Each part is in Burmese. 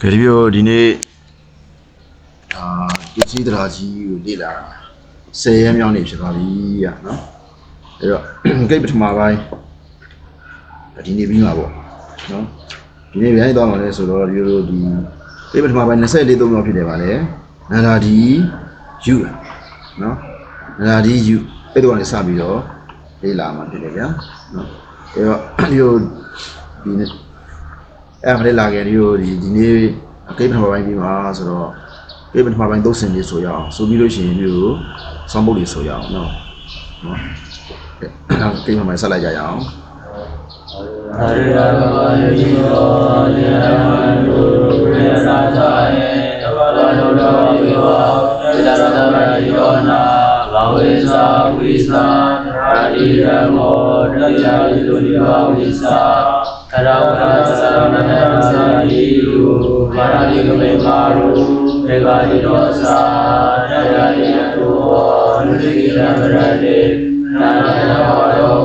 ကဲဒီပြောဒီနေ့ပစ္စည်းတရားကြီးကိုလေ့လာတာ10ရက်မြောက်နေ့ဖြစ်သွားပြီနော်အဲ့တော့ကိတ်ပထမပိုင်းဒီနေ့ပြီးမှာပေါ့နော်ဒီနေ့ပြန်သွားမှာလဲဆိုတော့ဒီလိုဒီကိတ်ပထမပိုင်း24 3မြောက်ဖြစ်တယ်ပါလေနာလာဒီယူနော်နာလာဒီယူအဲ့တော့လည်းစပြီးတော့လေ့လာမှာဖြစ်တယ်ဗျာနော်အဲ့တော့ဒီလိုဒီနေ့အဲ့မလေးလာခဲ့ဒီနေ့ကိတ်ပထမပိုင်းပြီးမှာဆိုတော့ကိတ်ပထမပိုင်း3ဆင်လေးဆိုရအောင်ဆိုပြီးလို့ရှိရင်ဒီကိုစောင်းပုတ်လေးဆိုရအောင်နော်အဲ့ကိတ်ပထမပိုင်းဆက်လိုက်ကြရအောင်အရိယဘဝယေယောယေနုရေသာသာယေတဝရဏုလောဝေဝသေတရတမယောနာဘဝေသာဝိသာရာတိရမောတရားယုတိဘဝိသာအရဝရသရဏနသာတိယမာရတိကမေမာရုဒေဝတိရောသာတရားယတုနုတိရမရတေနာနဝရော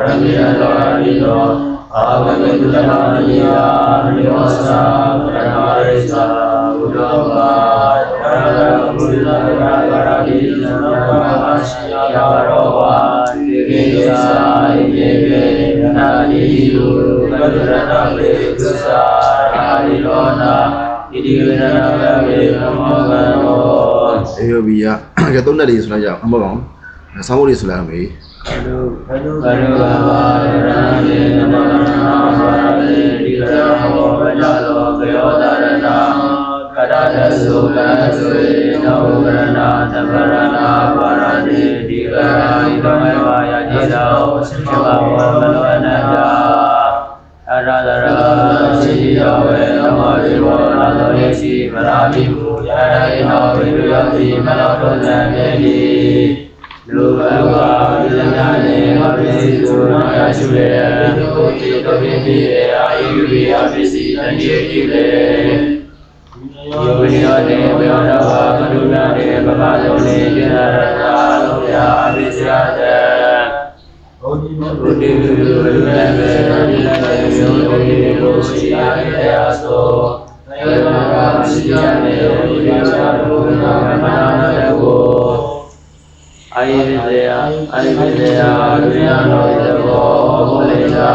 ရမေလောရိရောအာဂမေတုတမနိယယောသာပရမရိသာဘုဒ္ဓဘာဝရဏဘုရားရဂရတိနမမရှိယရောဝါတိကေသာယေကေနာတိယုကတရဏမေသစ္စာအာရိလောနာဣတိဝေနနာဘေနမောကံဟောအေယောဘီယကဲသုံးလက်လေးဆိုလိုက်ကြအောင်အမပေါ့ဆောင်းပုတ်လေးဆိုလိုက်အောင်မေဘဒုဘာရဏေနမနာဘာရေဒီကရဟောဝကြလောကေယောတာရဏကတတသုကသုေနောကရဏသဗ္ဗရဏဘာရတိဒီကရာဣတမေဝယจิตာသစ္စာဝမလောနတအရဒရရှိယောဝေနမောရိဘောနာသောယေရှိဗရာမိမူယရေနောဝိရုယတိမနောတုဇံမေတိလူဘဝဝိဇ္ဇာနေမပိစိသုနာယရှုလေဒုတိတောပိပိအာယုဝိအပိစိတန်ယေတိလေယောဝိနောတေဝေယောဓဝါကရုဏာတေပပသောနေကျေနရတာလောယအပိစိယတေဘုဒ္ဓဘုဒ္ဓဝိရုဝိနမေနိလတေယောတိလောရှိယတေယသောယေဝနာရှိယနေဝိယသာဘုနာမနာတေကိုအာယိဝိဇယအာယိဝိဇယဒုယနောဣတဘောဘုလေသာ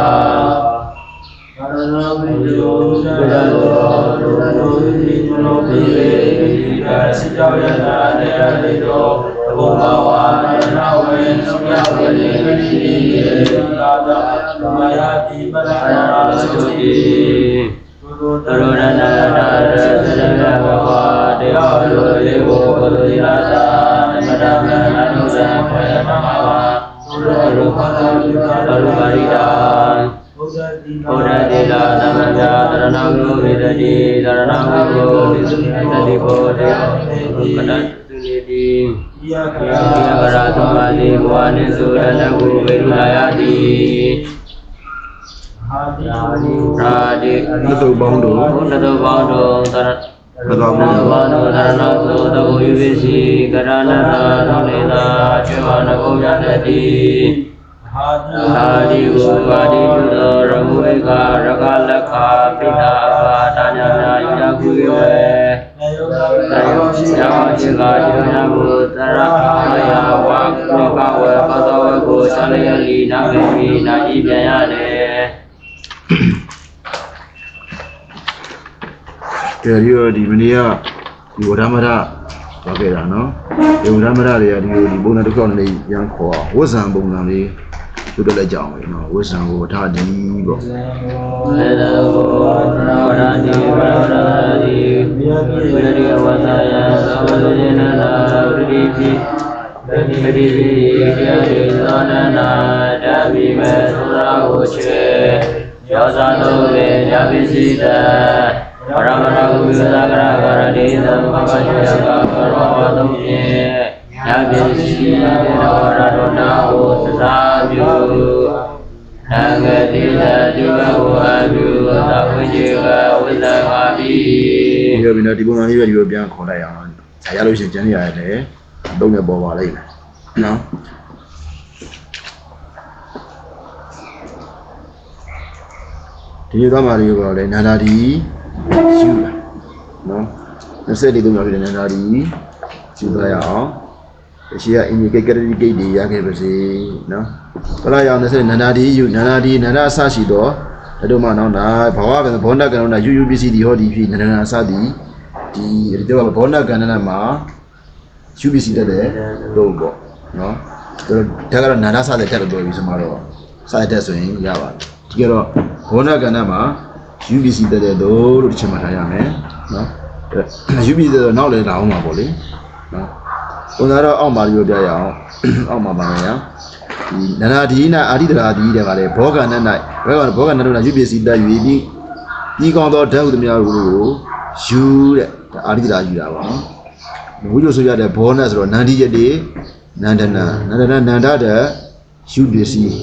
ကာရဏဝိယောဇာလောဒုရနောဣတိနောပိလေကာစိတောယနာတေတေတောဘောဘာဝနာဝေသုယဝေလေတိယေသာသာမယတိပရယရာသုတိသရဏနာနာရသရဏဘဝတေဟောလေဘောဘုတိလာသာမတမနာနုဇံခေမမဝါသုရရုပသလူကာရုပါရိတာဘုဒ္ဓတိလာသမန္တာတရဏဂုဝိတတိတရဏဂုဝိသုတတိဘောတေကတသုနေတိယကရာသမတိဘဝနိသုရဏဂုဝေရုလာယတိရာတိနတုပေါင်းတို့နတုပေါင်းတို့တရဘဂဝါဘာနောသရဏသုတဝိဝိစီကရဏနာသောလေသာကျွဝနဂုယတတိဟာဒီဝါဒီတုသောရမုဝေကရကလက္ခပိတာဘာတညာနာယကုယေသယောရှိယချိကာယောနဘုသရအာယဝါကောကဝေပသောဝေကိုသလယလီနာမေမိနာဤပြန်ရတယ်ကဲဒီမနေ့ကဒီဝဒမရသွားခဲ့တာနော်ဒီဝဒမရတွေကဒီပုံစံတစ်ခုနဲ့ရန်ခေါ်ဝဇ္ဇံပုံစံလေးပြုတ်လိုက်ကြအောင်လေနော်ဝဇ္ဇံကိုဝထားဒီပေါ့သေတဘောနာဝရတိဝရတိဝိရိယဝသယသမလူဇေနနာဝိရိပိပတိပိတရားရေသောနနာဓမ္မိမေသုရာဝချေယောဇာတောဝေယပိစိတပရမရဂုသကရဂရတိသမ္ပပချေယကပရောဝတုပြေယပိစိတေနောရတောနာဝသသာပြုသံဃတိတတုဝအပြုသဝိဇေကဝိသကာပိဒီလိုဒီပုံစံလေးပဲဒီလိုပြန်ခေါ်လိုက်အောင်။ရလို့ရှိရင်ကျန်ရရတယ်။သုံးရပေါ်ပါလိမ့်မယ်။နော်။ဒီလိုသွားမှလေးကိုလည်းနာလာဒီယူ နော်24မျိုးဖြစ်တဲ့နန္ဒာဒီယူသွားရအောင်အရှိကအင်ဒီကေကရီဂိတ်တွေရခဲ့ပါစေနော်ဘလာရအောင်20နန္ဒာဒီယူနန္ဒာဒီနန္ဒာအစရှိတော့တို့မှနောက်နာဘာဝကဘောဏကံတော့ယူယူပစ္စည်းဒီဟောဒီဖြစ်နန္ဒာအစသည်ဒီတို့ကဘောဏကံနဲ့မှာယူပစ္စည်းတဲ့တော့ပေါ့နော်ဒါကတော့နန္ဒာစတဲ့တက်လို့ပြောပြီးဆိုမှတော့စတဲ့ဆိုရင်ရပါတယ်ဒီကတော့ဘောဏကံနဲ့မှာယူပစ္စည်းတဲ့လို့ဒီချက်မှထားရမယ်နော်ယူပစ္စည်းတဲ့နောက်လည်းလာအောင်ပါပေါ့လေနော်ပုံစံတော့အောက်မှာပြောပြရအောင်အောက်မှာပါမယ်ဒီနန္ဒာဒီနာအာတိတရာဒီတဲ့ကလည်းဘောကံနဲ့၌ဘောကံနဲ့တော့ယူပစ္စည်းတက်ယူပြီးဒီကောင်းသောဓာတ်ဥဒ္ဓမြာကိုယူတဲ့အာတိတရာယူတာပါနော်ဝိဇ္ဇဆိုရတဲ့ဘောနဲ့ဆိုတော့နန္ဒီယတိနန္ဒနာနန္ဒတဲ့ယူပစ္စည်း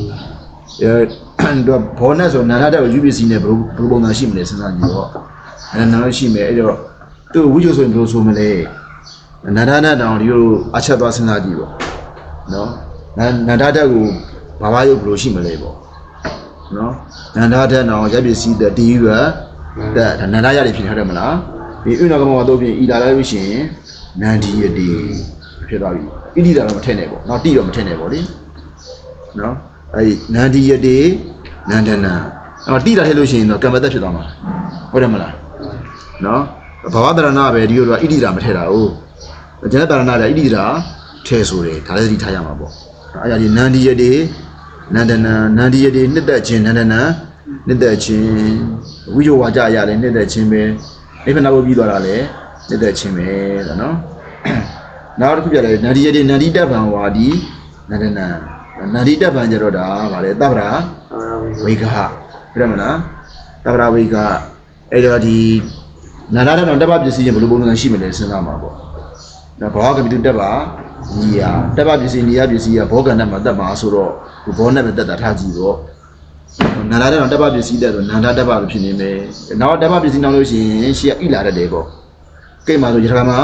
တော့ဘောနဲ့ဆိုနန္ဒတဲ့ယူပစ္စည်းနဲ့ဘယ်လိုပုံစံရှိမလဲစဉ်းစားကြည့်တော့နန္ဒနာရှိမယ်အဲ့တော့သူဝိဇ္ဇဆိုရင်ဘယ်လိုဆိုမလဲနန္ဒနာတောင်ဒီလိုအချက်သွားစဉ်းစားကြည့်ပေါ့နော်နန္ဒတဲ့ကိုဘာရုပ်ဘယ်လိုရှိမလဲပေါ့နော်နန္ဒတဲ့တောင်ရပစ္စည်းတဲ့ဒီယူရတဲ့နန္ဒရတယ်ဖြစ်ထားတယ်မလားဒီဥနာကမောတော့ပြင်ဤလာလိုက်လို့ရှိရင်နန္ဒီယတိဖြစ်သွားပြီဣတိတာတော့မထည့်နဲ့ပေါ့နော်တိတော့မထည့်နဲ့ပေါ့လေနော်အဲဒီနန္ဒီယတိနန္ဒနာတိတာထည့်လို့ရှိရင်တော့ကမ္မသက်ဖြစ်သွားမှာဟုတ်တယ်မလားနော်ဘာဝတရဏပဲဒီလိုတော့ဣတိတာမထည့်တာဟုတ်ကျန်တဲ့တရဏလည်းဣတိတာထည့်ဆိုတယ်ဒါလည်းသတိထားရမှာပေါ့အဲဒါကြီးနန္ဒီယတိနန္ဒနာနန္ဒီယတိနှစ်သက်ခြင်းနန္ဒနာနှစ်သက်ခြင်းဝိဇ္ဇဝါကြရတယ်နှစ်သက်ခြင်းပဲနိဗ္ဗာန်ကိုပြီးသွားတာလေနှစ်သက်ခြင်းပဲဒါနော်နောက်တစ်ခုပြတယ်နန္ဒီယတိနန္ဒီတဗံဝါဒီနန္ဒနာနန္ဒီတဗံကြတော့ဒါဗါလေသဗ္ဗရာဝိကဟပြမလားသဗ္ဗရာဝိကအဲ့တော့ဒီနန္ဒနာတော့တပ္ပပစ္စည်းရင်ဘယ်လိုပုံစံရှိမလဲစဉ်းစားမှာပေါ့နော်ဘောကပိတုတပ္ပညီယာတပ္ပပစ္စည်းညီယာပစ္စည်းကဘောကဏ္ဍမှာတက်မှာဆိုတော့ဘောနဲ့ပဲတက်တာထားကြည့်တော့နန္ဒတော့တပ္ပပစ္စည်းတက်ဆိုနန္ဒတပ္ပလို့ဖြစ်နေမယ်နောက်တပ္ပပစ္စည်းနောက်လို့ရှိရင်ရှေ့ကဣလာတတ်တယ်ပေါ့ကိတ်မှာဆိုရထကမှာ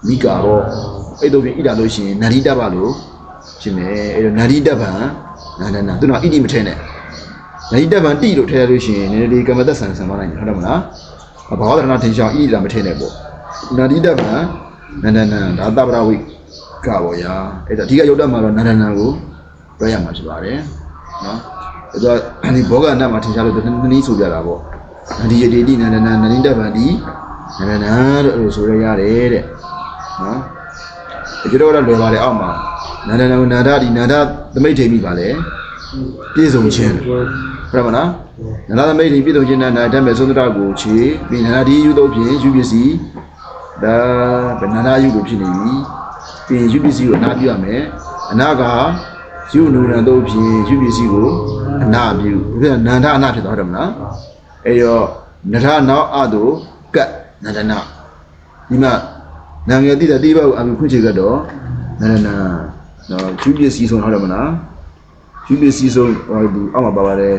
မိကာပေါ့အဲ့တို့ပြင်ဣလာလို့ရှိရင်နန္ဒီတပ္ပလို့ဖြစ်မယ်အဲ့တော့နန္ဒီတပ္ပံနန္ဒနာသူကဣတိမထဲနဲ့နန္ဒီတပ္ပံတိလို့ထဲလို့ရှိရင်နည်းနည်းလေးကမ္မသက်ဆန်ဆန်သွားနိုင်တယ်ဟုတ်တယ်မလားဘာဝတရဏထင်ရှားဣတိမထဲနဲ့ပေါ့နန္ဒီတပ္ပံနန္ဒနာဒါသဗ္ဗရာဝိကပေါ့ညာအဲ့ဒါအဓိကရုပ်တတ်မှာတော့နန္ဒနာကိုတွဲရမှာဖြစ်ပါတယ်နော်အဲ့တော့ဒီဘောဂအနတ်မှာထင်ရှားလို့နည်းနည်းဆိုပြတာပေါ့နန္ဒီယတိတိနန္ဒနာနန္ဒိတဗန္တိနန္ဒနာလို့ဆိုရရတယ်တဲ့နော်ဒီတော့လွယ်ပါတယ်အောက်မှာနန္ဒနာကိုနန္ဒဒီနန္ဒသမိတ်ထိန်ပြီပါလေပြည့်စုံခြင်းဟုတ်ပါမလားနန္ဒသမိတ်ထိန်ပြည့်စုံခြင်းနဲ့နာတတ်မဲ့သုံးတရကိုခြေပြီးနန္ဒဒီယူတော့ဖြင့်ယူပစ္စည်းဒါဗနန္ဒယူလို့ဖြစ်နေပြီပြီးယူပစ္စည်းကိုအနာပြုရမယ်အနာကယူနုရံတို့ဖြင့်ယူပစ္စည်းကိုအနာပြုဒါနန္ဒအနာဖြစ်သွားတယ်မလားအဲ့ရောနထနောက်အတုကတ်နန္ဒနာဒီမှာနာငယ်တိတဲ့တိဘကိုအမှုခွင့်ချေကတော့နန္ဒနာနော်ယူပစ္စည်းဆုံးဟုတ်တယ်မလားယူပစ္စည်းဆုံးဒီအောက်မှာပါပါတယ်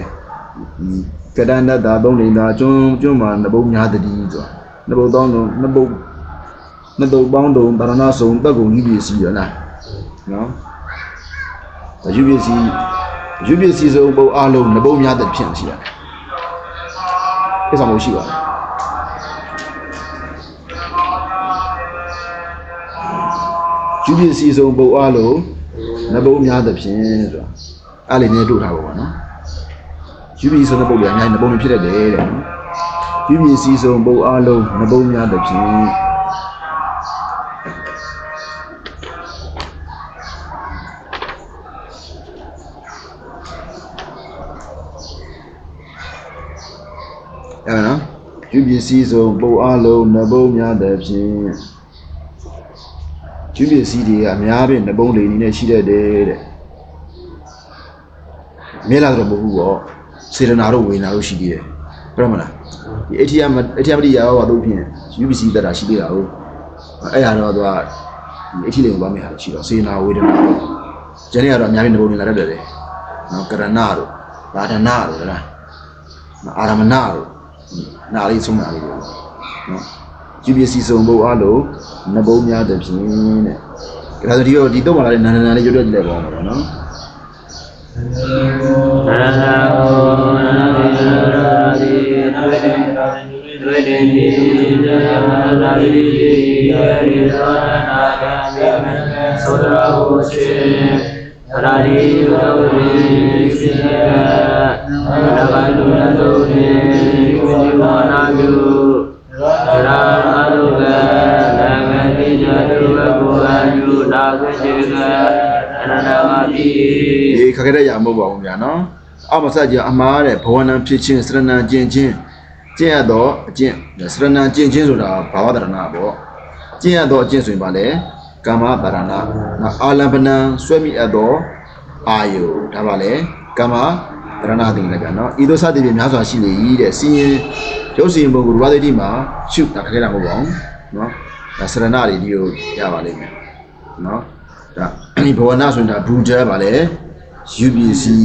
ကတန္တတာသုံးလိန်သာကျွန်းမှာနဘုံများတတိဆိုတာနဘုံတောင်းတော့နဘုံနှစ်တုပ်ပေါင်းတုံဗရဏဆုံတက်ကုန်ယူပစ္စည်းရလားနော်ယူပစ္စည်းဆုံးပုံအလုံးနဘုံများတဲ့ဖြစ်ရှိတယ်အဲ့ဆောင်လို့ရှိပါတယ်ယူပစ္စည်းဆုံးပုံအလုံးနဘုံများတဲ့ဖြစ်ဆိုတာအဲ့လေးနဲ့တို့ထားပါဘောနော်ယူပစ္စည်းဆုံးပုံတွေအများကြီးနဘုံတွေဖြစ်တတ်တယ်တဲ့ယူပစ္စည်းဆုံးပုံအလုံးနဘုံများတဲ့ဖြစ်အဲ့နော်ယူပစ္စည်းဆုံးပုံအလုံးနဘုံများတဲ့ဖြင့်ယူပစ္စည်းတွေကအများဖြင့်နဘုံတွေနည်းနဲ့ရှိတတ်တယ်တဲ့မဲလာတော့မဟုတ်ဘူးပေါ့စေတနာတို့ဝေနာတို့ရှိသေးတယ်ဟုတ်တယ်မလားဒီ ATM တိရရောတို့ဖြင့်ယူပစ္စည်းတက်တာရှိသေးတာဟုတ်အဲ့ဟာတော့သူကအထီးလေးကိုပါမယ်ဟာရှိတော့စေနာဝေဒနာကျန်နေရတော့အများဖြင့်နဘုံတွေလာတတ်တယ်နော်ကရဏတို့ဘာဒနာတို့လားအာရမဏတို့နာလေးဆုံးတာလေးပေါ့နော်ယူပစ္စည်းဆုံးဖို့အလုံးနဘုံများတဲ့ဖြင့်တဲ့ဒါဆိုဒီတော့မှလာတဲ့နန္ဒနာလေးရွတ်ကြည့်လိုက်ပါဦးနော်နန္ဒနာကိုနန္ဒနာဒီတွေ့တယ်ဒီဇာနာ ရိသောနာဂံယမံသောတရာဟုရှိရာရိယောရိစိယနာဘလူနတုနိကုဏမောနာယုရာမလုကနာဂတိဇတုဘဂဝါယုနာဂတိကအနန္တမတိဒီခက်ခဲတဲ့ຢာမဟုတ်ပါဘူးဗျာနော်အောက်မဆက်ကြအမှားတဲ့ဘဝနံဖြစ်ခြင်းစရဏံကျင့်ခြင်းကျင့်ရတော့အကျင့်စရဏံကျင့်ခြင်းဆိုတာဘာဝတရဏပေါ့ကျင့်ရတော့အကျင့်ဆိုရင်ပါလေကာမတရဏအာလံပနံဆွဲမိအပ်တော့အာယုဒါပါလေကာမတရဏတိလည်းဗျာနော်ဤသို့စသည်ဖြင့်များစွာရှိနေ၏တဲ့စီရင်ရုပ်စီရင်ပုံကိုရူပသတိမှာရှုတာခက်ခဲတာမဟုတ်ပါဘူးနော်ဒါစရဏတွေဒီကိုရပါလိမ့်မယ်နော်ဒါဒီဘဝနာဆိုရင်ဒါဘူဒဲပါလေယူပီစီ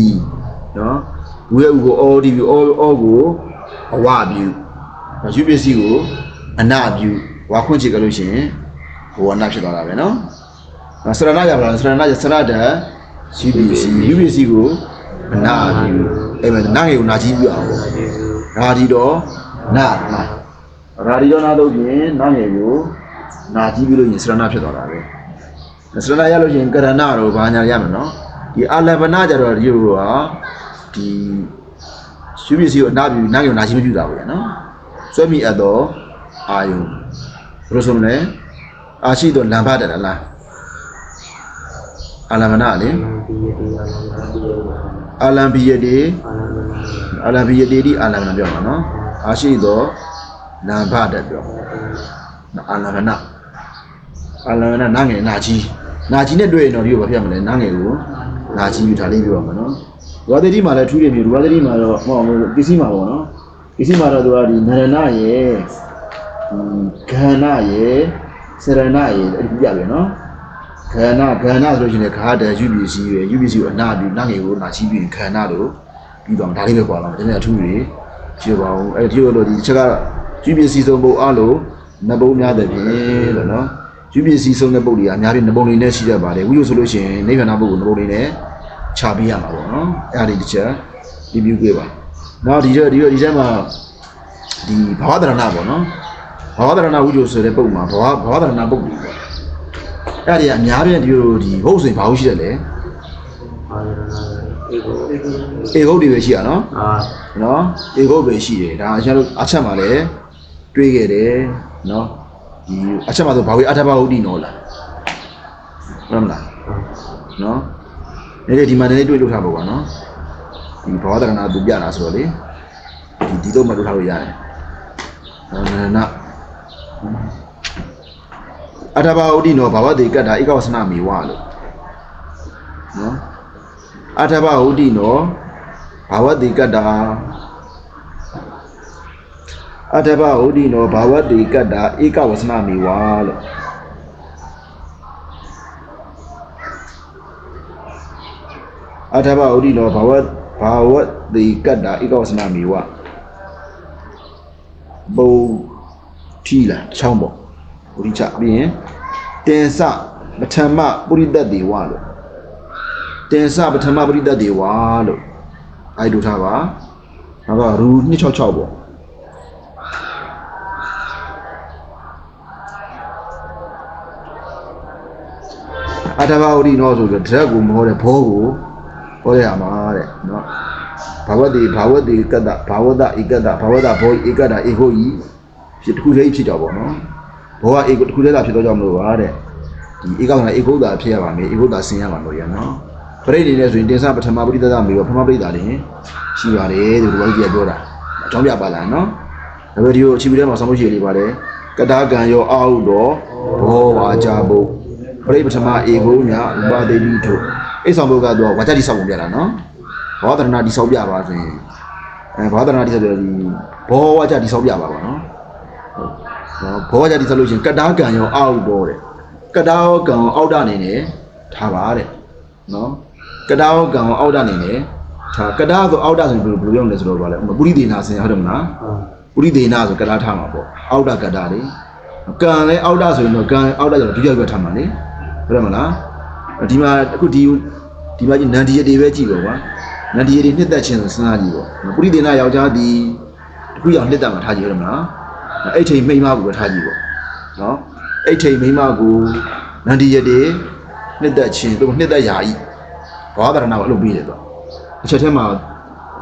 နော်ဘူရဲ့ဥကိုအော်ဒီကိုအော်ကိုအဝပြုယူပီစီကိုအနာပြုဝါခွင့်ချေကြလို့ရှိရင်ဘဝနာဖြစ်သွားတာပဲနော်စရဏရပါလားစရဏရစရဒယူပီစီကိုအနာပြုအဲ့မဲ့နာငယ်ကိုနာကြီးပြုအောင်ရာဒီတော့နာရာဒီတော့နာတော့ပြင်နာငယ်ကိုနာကြီးပြုလို့ရင်စရဏဖြစ်သွားတာပဲစရဏရလို့ရှိရင်ကရဏတော့ဘာညာရမယ်နော်ဒီအာလပနာကြတော့ဒီလိုဟာဒီရှုပစ္စည်းကိုအနာပြုနာငယ်ကိုနာကြီးမပြုတာဘူးနော်စွဲမိအပ်တော့အာယုဘယ်လိုဆိုမလဲအာရှိတော့လံဖတ်တယ်လားအာလပနာလေအာလံဘီယတေဒီအာလံပနာပြောမှာနော်အာရှိတော့လံဖတ်တယ်ပြောအာလပနာနာငယ်နာကြီးနဲ့တွေ့ရင်တော့ဒီကိုဘာဖြစ်မလဲနာငယ်ကိုနာကြီးယူထားလေးပြောမှာနော်ရဝသတိမှာလည်းထူးတယ်မျိုးရဝသတိမှာတော့ဟောပစ္စည်းမှာပေါ့နော်ပစ္စည်းမှာတော့သူကဒီနရဏရဲ့ဂန္ဓရဲ့စရဏရဲ့အဲ့ဒီပြပြနော်ဂန္ဓဆိုလို့ရှိရင်ခါတဲ့ယူပစ္စည်းရဲ့ယူပစ္စည်းကိုအနာပြီးနာငယ်ကိုနာကြီးပြီးဂန္ဓလို့ပြီးတော့ဒါလေးပဲပွာလာတယ်ဒါနဲ့အထူးတွေကြည့်ပါဦးအဲ့ဒီလိုဒီတစ်ချက်ကတော့ယူပစ္စည်းဆုံးပုံအားလို့နဘုံများတဲ့ပြင်လို့နော်ယူပစ္စည်းဆုံးတဲ့ပုတ်တွေကအများကြီးနဘုံလေးနဲ့ရှိတတ်ပါတယ်ဝိယုဆိုလို့ရှိရင်နိဗ္ဗာန်ပုတ်ကိုနဘုံလေးနဲ့ချပေးရမှာပေါ့နော်အဲ့ဒီတစ်ချက်ဒီပြုခဲ့ပါနောက်ဒီထဲမှာဒီဘာဝတရဏပေါ့နော်ဘာဝတရဏဝိယုဆိုတဲ့ပုတ်မှာဘာဝတရဏပုတ်တွေပေါ့အဲ့ဒီအများပြန်ဒီဟုတ်ဆိုရင်ဘာလို့ရှိတယ်လဲဧကုတ်တွေပဲရှိရနော်နော်ဧကုတ်ပဲရှိတယ်ဒါအချက်မှာလည်းတွေးခဲ့တယ်နော်ဒီအချက်မှာဆိုဘာဝေအထဘဟုတ်တိနော်လားဟုတ်မလားနော်ဒီမှာလည်းတွေ့လို့ထားပါဘောနော်ဒီဘောဓရဏသူပြတာဆိုတော့လေဒီတော့မှတွေ့ထားလို့ရတယ်နာအထဘဟုတ်တိနော်ဘာဝတိကတ္တာဧကဝဆနမေဝလို့နော်အထဘဟုတ်တိနော်ဘာဝတိကတ္တာအထဘဟုတ်တိနောဘာဝတိကတ္တာဧကဝဆနမေဝါလို့အထဘဟုတ်တိနောဘာဝတိကတ္တာဧကဝဆနမေဝဘုထီလာချောင်းပေါ့ဘုရိချပြီးရင်တင်စပထမပုရိသတ်တေဝလို့တင်စပထမပုရိသတ်တေဝလို့အဲ့လိုထားပါနောက်ကရူ266ပေါ့အထဘဝတိနောဆိုတော့ဓာတ်ကိုမဟောတဲ့ဘောကိုဟောရမှာတဲ့နော်ဘာဝတိကတ္တဘာဝတဧကတ္တဘာဝတဘောဧကတ္တဧကိုဤဖြစ်တစ်ခုတည်းဖြစ်တော့ပေါ့နော်ဘောကဧကိုတစ်ခုတည်းသာဖြစ်တော့ကြောင့်မလို့ပါတဲ့ဒီဧကကဧကုတ္တာဖြစ်ရပါမယ်ဧကုတ္တာဆင်းရပါလို့ရနော်ပရိသေနဲ့ဆိုရင်တင်္စပထမပရိသတ်မေရောပထမပရိသတ်လည်းရှိပါတယ်ဒီလိုကြီးပြောတာအကြောင်းပြပါလားနော်ဒါပေမဲ့ဒီကိုအချီပီထဲမှာဆောင်းလို့ရှိရလေးပါတယ်ကတ္တကံရောအာဟုတော်ဘောဝါကြဘုပရိပထမဧကုညာဥပါဒေတိထုအိဆောင်ဘုကတော့ဝါကြတိဆောက်ပုံပြတာနော်ဘောဓရဏတိဆောက်ပြပါဆိုရင်ဘောဓရဏတိဆောက်ပြဒီဘောဝါကြတိဆောက်ပြပါပေါ့နော်ဘောဝါကြတိဆောက်လို့ရှိရင်ကတ္တကံရောအာဟုတော်တဲ့ကတ္တရောကံရောအောက်တအနေနဲ့ထားပါတဲ့နော်ကတ္တရောကံရောအောက်တအနေနဲ့ထားကတ္တဆိုအောက်တဆိုရင်ဘယ်လိုရောက်လဲဆိုတော့ဗာလဲပုရိသေနာဆင်ဟုတ်တယ်မလားပုရိသေနာဆိုကတ္တထားမှာပေါ့အောက်တကတ္တလေကံလည်းအောက်တဆိုရင်တော့ကံအောက်တကျတော့ဒုတိယဘက်ထားမှာလေဟုတ်တယ်မလားဒီမှာအခုဒီမှာကြီးနန္ဒီရတွေပဲကြည့်ပါကွာနန္ဒီရတွေနှစ်သက်ခြင်းဆိုစဉ်းစားကြည့်ပေါ့ပုရိသေနာယောက်ျားဒီတစ်ခုရောက်နှစ်သက်မှာထားကြည့်ဟုတ်တယ်မလားအဲ့ချိန်မိန်းမကိုပဲထားကြည့်ပေါ့နော် အိတ်ထိန်မိမကိုနန္ဒီရတဲ့နှစ်သက်ချင်းသူနှစ်သက်ရာဤဘောဓရဏကိုအလုပ်ပေးတယ်သူအချက်ထဲမှာ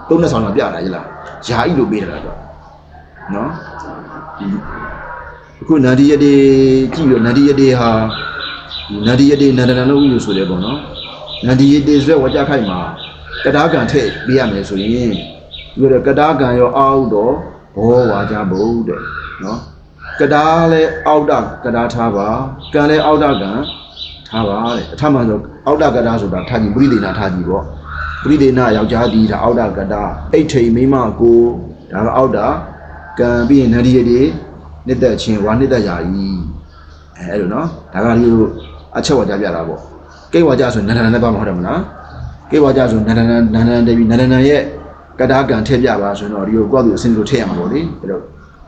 သုံးနဲ့ဆောင်တာပြတာကြီးလားယာဤလို့ပေးတယ်လားသူနော်အခုနန္ဒီရတဲ့ကြည့်လို့နန္ဒီရတဲ့ဟာနန္ဒီရတဲ့နန္ဒနာလို့လို့ဆိုတယ်ပေါ့နော်နန္ဒီရတဲ့ဆိုဝကြခိုက်မှာကတားကံထည့်ပေးရမယ်ဆိုရင်ဒီကတားကံရောအောက်တော့ဘောဝါကြဘုံတဲ့နော်ကတားလဲအောက်တာကတားထားပါကံလဲအောက်တာကံထားပါတဲ့အထမှဆိုအောက်တာကတားဆိုတာထားကြည့်ပရိဒေနာထားကြည့်ပေါ့ပရိဒေနာယောက်ျားဒီဒါအောက်တာကတားအိတ်ထိန်မိမကိုဒါကအောက်တာကံပြီးရင်နန္ဒီရတဲ့နှစ်သက်ချင်းဝါနှစ်သက်ရာဤအဲ့လိုနော်ဒါကလေးတို့အချက်ဝါကြပြတာပေါ့ကိတ်ဝါကြဆိုနန္ဒနာနဲ့ပါမဟုတ်တယ်မလားကိတ်ဝါကြဆိုနန္ဒနာတပြီးနန္ဒနာရဲ့ကတားကံထည့်ပြပါဆိုတော့ဒီကိုကိုယ့်သူအစင်းလို့ထည့်ရမှာပေါ့လေအဲ့တော့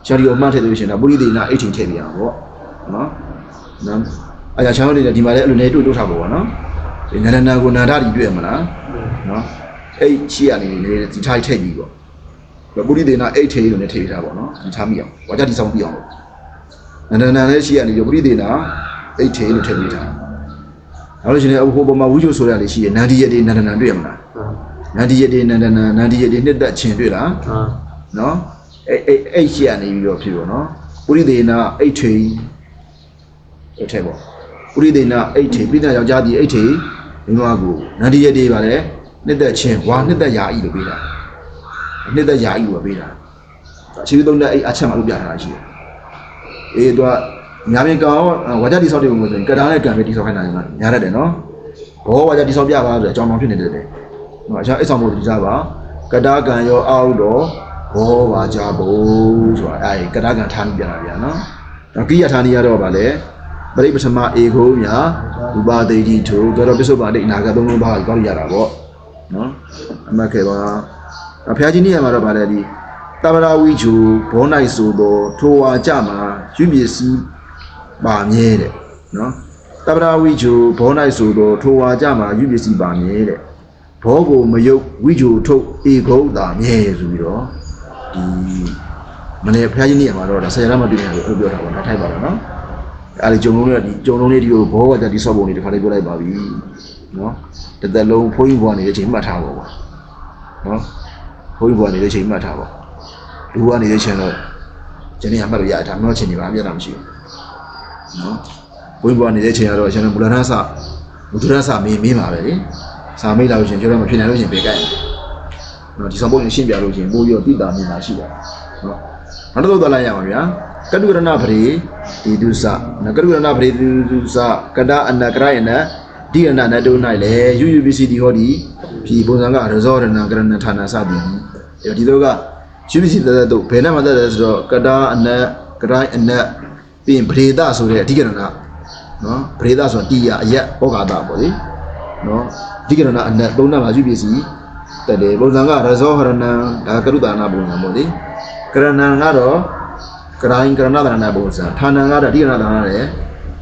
ရှာဒီကိုအမှတ်ထည့်လို့ရှိရင်တော့ပုရိသေနာအိတ်ချင်းထည့်ပြရမှာပေါ့နော်အဲ့ဒါချောင်းလေးဒီမှာလည်းအဲ့လိုနေတို့ထားပါပေါ့နော်ဒီနန္ဒနာကိုနန္ဒာတီတွေ့ရမလားနော်အဲ့ရှိရနေနေဒီထားထည့်ပြီးပေါ့ပုရိသေနာအိတ်ထည့်လို့လည်းထည့်ထားပေါ့နော်ဒီထားမိအောင်ဝါကြဒီဆောင်ပြအောင်နန္ဒနာလည်းရှိရနေပြီးပုရိသေနာအိတ်ထည့်လို့ထည့်ပြီးထားနောက်လို့ရှိရင်ဟိုပေါ်မှာဝိဇ္ဇိုဆိုရလေးရှိရနန္ဒီရတဲ့နန္ဒနာတွေ့ရမလားနန္ဒီရတဲ့နန္ဒနာနန္ဒီရတဲ့နှစ်သက်ချင်းတွေ့လားနော်အဲ့ရှိရနေပြီးတော့ဖြစ်ပေါ့နော်ပုရိသေနာအိတ်ထိန်အဲ့ထဲပေါ့ပုရိသေနာအိတ်ထိန်ပြိဿယောက်ျားဒီအိတ်ထိန်မိမကိုနန္ဒီရတဲ့ပါလေနှစ်သက်ချင်းဝါနှစ်သက်ရာဤလို့ပေးတာနှစ်သက်ရာဤလို့ပေးတာအခြေသုံးတဲ့အဲ့အချက်မှလို့ပြထားတာရှိတယ်အေးသူကညာပြင်ကောင်ဝါကြတိဆောက်တဲ့ပုံစံကတားနဲ့ကံပဲတိဆောက်ခိုင်းတာညာရတယ်နော်ဘောဝါကြတိဆောက်ပြပါဆိုအကြောင်းတော်ဖြစ်နေတယ်တဲ့နော်အချာအိတ်ဆောင်ဖို့ဒီစားပါကတားကံရောအောက်တော့ဘောဝါကြဘုံဆိုတာအဲ့ကတားကံထားနေပြန်တာဗျာနော်တော့ကိယထာနီရတော့ဗာလေပရိပထမအေခုံးညာဥပါဒေတိထုတော့ပစ္စုပန်တိအနာဂတ်သုံးလုံးပါးကိုရတာပေါ့နော်အမှတ်ခဲ့ပါဘုရားကြီးနေရာမှာတော့ဗာလေဒီတပရာဝိချူဘောနိုင်ဆိုတော့ထိုဝါကြမှာယူပစ္စည်းပါမြဲတဲ့နော်တပရာဝိချူဘောနိုင်ဆိုတော့ထိုဝါကြမှာယူပစ္စည်းပါမြဲတဲ့ဘောကိုမယုတ်ဝိချူထုတ်အေခုံးသာမြဲဆိုပြီးတော့ဒီမနေ့ဖျားကြီးနေရာမှာတော့ဆရာရမတွေ့နေလို့ပြောတာပေါ့နော်ထိုက်ပါတော့နော်အဲ့ဒီဂျုံလုံးလေးဒီဂျုံလုံးလေးဒီကိုဘောကကြဒီဆော့ပုံလေးတစ်ခါလေးပြောလိုက်ပါပြီနော်တစ်သက်လုံးဘုန်းကြီးဘွားနေတဲ့အချိန်မှတ်ထားပါဘောနော်ဘုန်းကြီးဘွားနေတဲ့အချိန်မှတ်ထားပါလူကနေတဲ့အချိန်တော့ဒီနေ့အမှတ်လို့ရတာမျိုးချင်းနေပါပြတ်တာမရှိဘူးနော်ဘုန်းကြီးဘွားနေတဲ့အချိန်ကတော့ကျွန်တော်မူလရဆမေးပါပဲလေစာမေးလာလို့ရှင်ကျွန်တော်မဖြစ်နိုင်လို့ရှင်ပြေကြိုက်နော်ဒီဆောင်ပုံရှင်းပြလို့ရှင်ပို့ပြီးတော့တိတာမြင်တာရှိတယ်နော်နောက်တော့လိုက်ရအောင်ဗျာကတုရဏပရိဒီဒုစနကတုရဏပရိဒီဒုစကတအနကရယနဒီရဏနတု၌လေယူပစ္စည်းဒီဟောဒီဖြီပုံစံကရဇောရဏကရဏဌာနစသည်ဒီတော့ကယူပစ္စည်းတဲ့တော့ဘယ်နဲ့မှသက်တယ်ဆိုတော့ကတအနကရအနပြီးရင်ပရိဒဆိုတဲ့အဓိကရဏနော်ပရိဒဆိုတာတိယအယက်ဩဃာတပေါ့လေနော်အဓိကရဏအနသုံးနာမှာယူပစ္စည်းတဲ့လေပုံစံကရဇောဟရဏဒါကရုတာနာပုံစံပေါ့လေကရဏံကတော့ကရိုင်းကရဏဒါနပုံစံဌာနံကတော့အဓိကရဏဒါနရဲ့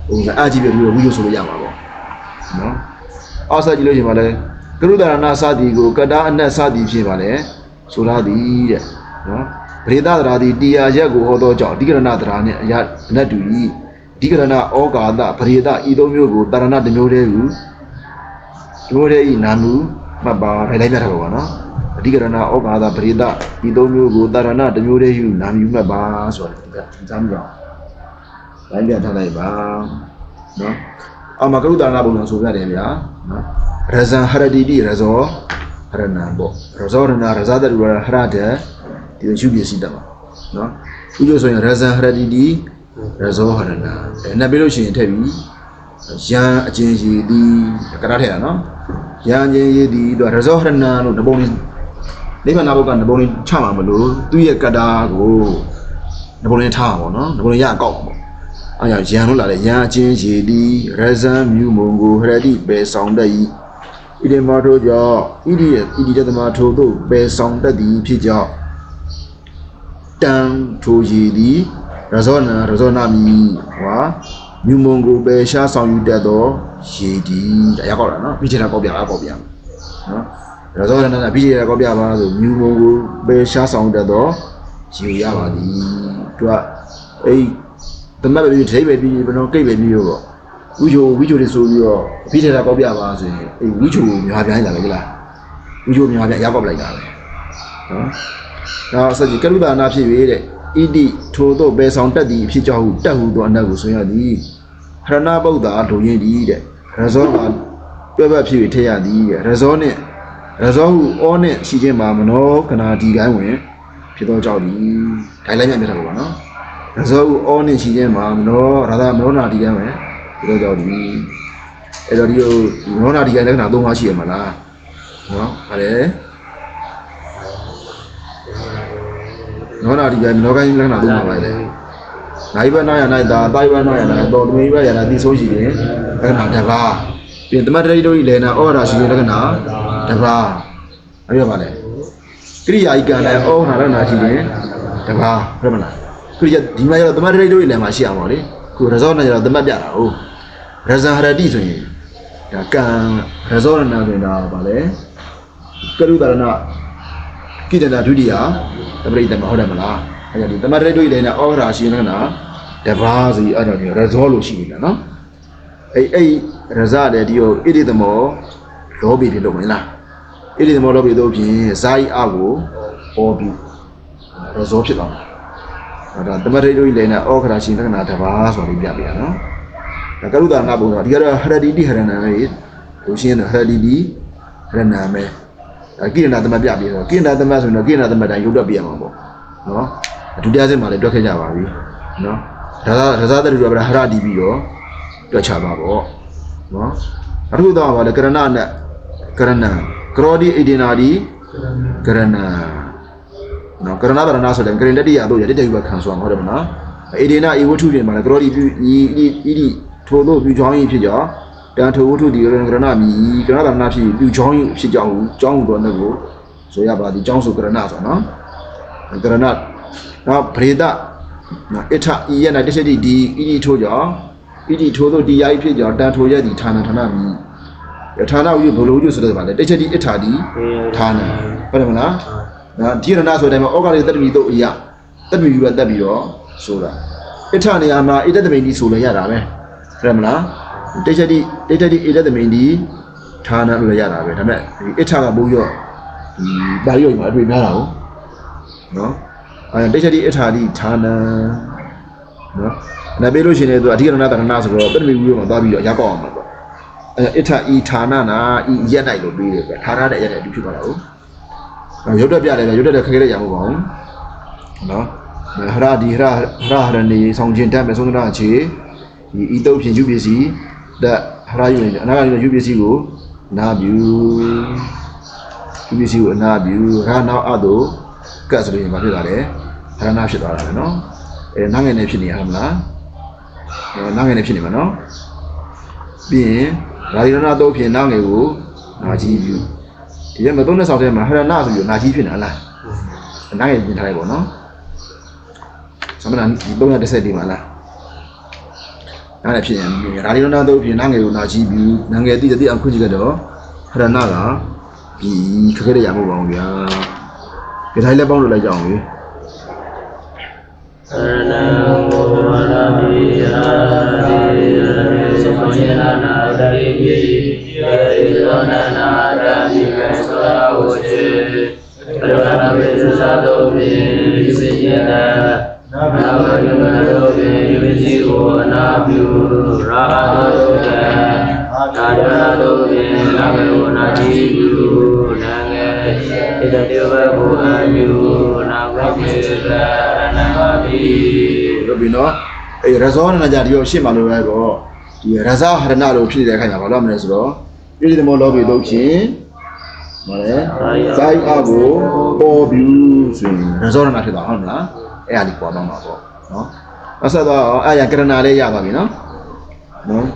ပုံစံအကြည့်ပြီးဝိယုဆိုလို့ရမှာပေါ့နော်အောက်ဆက်ကြည့်လို့ရှိရင်ပါလေကရုဒါနစသည်ကိုကတာအနက်စသည်ဖြစ်ပါလေဆိုရသည်တဲ့နော်ပရိသဒရာသည်တရားရက်ကိုဟောသောကြောင့်အဓိကရဏဒရာနဲ့အရနတ်တူဤအဓိကရဏဩကာသပရိသဤသုံးမျိုးကိုတရဏတစ်မျိုးတည်းဟုဒီမျိုးတည်းဤနာမှုမှတ်ပါထိုင်လိုက်ပြထားပါနော်အဓိကရဏဩကာသပရိသဤသုံးမျိုးကိုတရဏတစ်မျိုးတည်းဟုနာမည်မှတ်ပါဆိုတာဒီစမ်းကြအောင်လိုက်ပြထားလိုက်ပါနော်အမကရုဒါနပုံစံဆိုရတယ်ဗျာနော်ရဇံဟရတိတိရဇောဟရဏံပေါ့ရဇောရဏရဇာတရဟရတဒီလိုယူပစ္စည်းတက်ပါနော်ဥကျဆိုရင်ရဇံဟရတိတိရဇောဟရဏနှစ်ပြီးလို့ရှိရင်ထည့်ပြီးယံအချင်းစီဒီကရထည့်ရနော်ယံချင်းရည်ဒီတော့ရဇောဟရဏလို့ဓပုံလေးနိဗ္ဗာန်ဘုတ်ကဓပုံလေးချမှာမလို့သူ့ရဲ့ကတာကိုဓပုံလေးထားပါပေါ့နော်ဓပုံလေးရအကောက်ပေါ့အဲ့ရယံလို့လာတယ်ယံအချင်းစီဒီရဇံမြူမုံကိုဟရတိပဲဆောင်တတ်ဤဣတိမထိုကြောင့်ဣတိတသမထို့သို့ပဲဆောင်တတ်သည်ဖြစ်ကြောင့်တံထိုရည်သည်ရဇောနာမီဟွာမြူမုံကိုပဲရှားဆောင်ယူတတ်သောရည်ဒီအရာကောက်တာနော်ပြီးချင်တာကောက်ပြနော်ရဇောနာပြီးချင်တာကောက်ပြပါဆိုမြူမုံကိုပဲရှားဆောင်တတ်သောရည်ရပါသည်သူကအဲ့ တမတ်ပဲပြီးဒိတ်ပဲပြီးဘယ်တော့ကိတ်ပဲပြီးတော့ဝီချိုတွေဆိုပြီးတော့ပြီးတဲ့တာကောက်ပြပါဆိုရင်အေးဝီချိုများပြိုင်းလာပဲလားဝီချိုများပြရောက်ကောက်လိုက်တာပဲနော်နောက်ဆက်ကြည့်ကရုဒါနာဖြစ်၍တဲ့ဣတိထိုတို့ပဲဆောင်တက်သည်ဖြစ်ကြောင်းတက်ဟုသောအနတ်ကိုဆိုရသည်ဟရဏဗုဒ္ဓလိုရင်းသည်တဲ့ရဇောမှာတွဲဘက်ဖြစ်၍ထည့်ရသည်တဲ့ရဇောဟုအောနဲ့ရှိခြင်းမှာမနောကနာဒီကိုင်းဝင်ဖြစ်သောကြောင့်ဒီဒိုင်လိုက်မြတ်ထားပါနော်ရဇောဟုအောနဲ့ရှိခြင်းမှာမနောနာဒီကိုင်းဝင်ဖြစ်သောကြောင့်ဒီအဲ့တော့ဒီမနောနာဒီကိုင်းလက္ခဏာ၃ပါးရှိရမှာလားနော်ဟာလေနောနာဒီကနောကိုင်းလက္ခဏာသုံးပါပဲလေနိုင်ဘနာရနိုင်တာတိုင်ဘနာရနိုင်တော့တမီဘရနိုင်သိဆိုးရှိတယ်လက္ခဏာတစ်ပါးပြင်တမတ်တရိတို့ဤလေနာဩရာရှိတဲ့လက္ခဏာတစ်ပါးအဲ့ရပါလေကရိယာဤကံနဲ့ဩဟာရနာရှိတယ်တစ်ပါးပြမလားကရိယာဒီမှာကျတော့တမတ်တရိတို့ဤလေမှာရှိအောင်ပါလေခုရဇောနဲ့ကျတော့တမတ်ပြတာဟုတ်ရဇဟရတိဆိုရင်ဒါကံရဇောရနာဆိုရင်ဒါပါလေကရုတရဏကိတ္တနာဒုတိယတပရိတမဟုတ်တယ်မလားအဲ့ဒါဒီတမတ်ရိတ်တို့လည်းနဲ့ဩရာရှိနေတာတပါးစီအဲ့ဒါဒီရဇောလို့ရှိနေတာနော်အဲ့ရဇတဲ့ဒီဟိုဣတိသမောလောဘီဖြစ်လို့မလားဣတိသမောလောဘီတို့ဖြင့်ဇာယီအကိုဩပြီးရဇောဖြစ်သွားတာဒါတမတ်ရိတ်တို့လည်းနဲ့ဩခရာရှိနေတာတပါးဆိုပြီးပြပြရနော်ဒါကရုဒါနာဘုရားဒီကတော့ဟရတိတိဟရဏံပဲလို့ရှင်းတယ်ဟရတိတိဟရဏံပဲကိရဏသမတ်ပြပြီးတော့ကိရဏသမတ်ဆိုရင်တော့ကိရဏသမတ်တိုင်းရုပ်တွက်ပြရမှာပေါ့နော်ဒုတိယဆင့်မှာလည်းတွက်ခဲ့ကြပါပြီနော်ဒါသာတရူကဟရတိပြီးတော့တွက်ချပါပေါ့နော်အခုတော့ဗာလေကရဏနဲ့ကရဏကရောဒီဣဒိနာဒီကရဏနော်ကရဏဗရဏဆိုတဲ့ကရင်တတိယတို့ရတတိယဘခံဆိုမှာဟုတ်တယ်မနော်ဣဒိနာဤဝတ္ထုတွေမှာလည်းကရောဒီပြုဤထို့သောပြုချောင်းဤဖြစ်ကြောင်းတန်ထိုဝတ္ထုဒီကရဏမီကရဏဗရဏဖြစ်ပြုချောင်းဖြစ်ကြောင်းကျောင်းတော်နဲ့ကိုဆိုရပါသည်ကျောင်းဆိုကရဏဆိုနော်ကရဏနောက်ဗရေဒနော်အထဤရနာတရှိတိဒီဤထို့ကြောင့်ဤဒီထို့သောဒီယာဤဖြစ်ကြောင်းတန်ထိုရသည်ဌာနမီဌာနဥဘလိုဥဆိုတဲ့ပါလေတရှိတိအထဒီဌာနဟုတ်တယ်မလားနော်ဒီရဏဆိုတဲ့အတိုင်းမှာဩဃလေးတတ္တမီတို့အရာတတ္တမီယူတက်ပြီးတော့ဆိုတာအထနေရာမှာဣတ္တမိန်ဒီဆိုလည်းရတာပဲဟုတ်တယ်မလားတိတ်တိဣဒသမင်ဒီဌာနလို့လည်းရတာပဲဒါပေမဲ့ဒီအထကဘိုးရောဒီပါဠိတော်မှာအတွေ့များတာဟုတ်နော်တိတ်တိအထာဒီဌာနနော်နာပေးလို့ရှိရင်လည်းသူအဓိကရဏတရဏဆိုတော့ပထမဝီရောမှာသွားပြီးတော့ရောက်အောင်မှာပေါ့အထဤဌာနနာဤရက်နိုင်လို့ပြီးတယ်ဗျဌာနတဲ့ရက်နဲ့အတူဖြစ်သွားတာဟုတ်ရုပ်တက်ပြတယ်ဗျရုပ်တက်တဲ့ခက်ခဲတဲ့ရမှာပေါ့နော်ဟရဒီဟရဟရနေဆောင်ခြင်းတတ်မဲ့သုံးနာချေဒီဤတုပ်ဖြင့်ယူပစ္စည်းthat ဟရာယူနေအနာကယူပစ္စည်းကိုနာပြုယူပစ္စည်းကိုအနာပြုရာနောက်အတုကတ်ဆိုရင်မဖြစ်လာတယ်ဟရနာဖြစ်သွားတာပဲเนาะနားငယ်နေဖြစ်နေရမလားနားငယ်နေဖြစ်နေမှာเนาะပြီးရင်ရာဒီရဏတော့ဖြစ်နားငယ်ကိုနာကြီးပြုဒီရမသုံးတဲ့ဆောက်တဲ့မှာဟရနာဆိုပြီးနာကြီးဖြစ်နေလားနားငယ်ပြင်ထားလိုက်ပေါ့เนาะသမဏဒီ310ဒီမှာလားနားလည်းဖြစ်ရင်ရာဒီရဏတို့ဖြစ်နာငယ်ကိုနာကြည့်ပြီးနာငယ်တိတိအောင်ခွင့်ကြည့်ကြတော့ဟရဏကဒီခက်ခဲတဲ့ရမှုပါအောင်ဗျာဒီတိုင်းလည်းပေါင်းလို့လိုက်ကြအောင်လေဟရဏဘုရားတိရာတိသုညနာနာတိပိယေသောနာနာတိမေသောဝေဘရဏဝေသသောပိစိယနာနာမယမနောပိယိစီဝနာပြုရာသောတေသာဒနာတို့ပိနာမေဝနာတိပြုနာငေဣတတေဝဘုအပြုနာဝေကေရဏမပိလို့ပြီးတော့အဲရဇောနာကြဒီကိုရှင်းပါလို့ပဲပေါ့ဒီရဇဟရဏလို့ဖြစ်တဲ့ခိုင်တာဘာလို့မလဲဆိုတော့ဣတိတမောလောဘီတို့ဖြင့်မလဲဇာယအကိုပေါ်ပြူဆိုရင်ရဇောနာဖြစ်တာဟုတ်မလားအဲ့ဒါလေးပေါ်တော့မှာပေါ့နော်အဆက်တော့အဲ့ရကရဏလေးရပါပြီနော်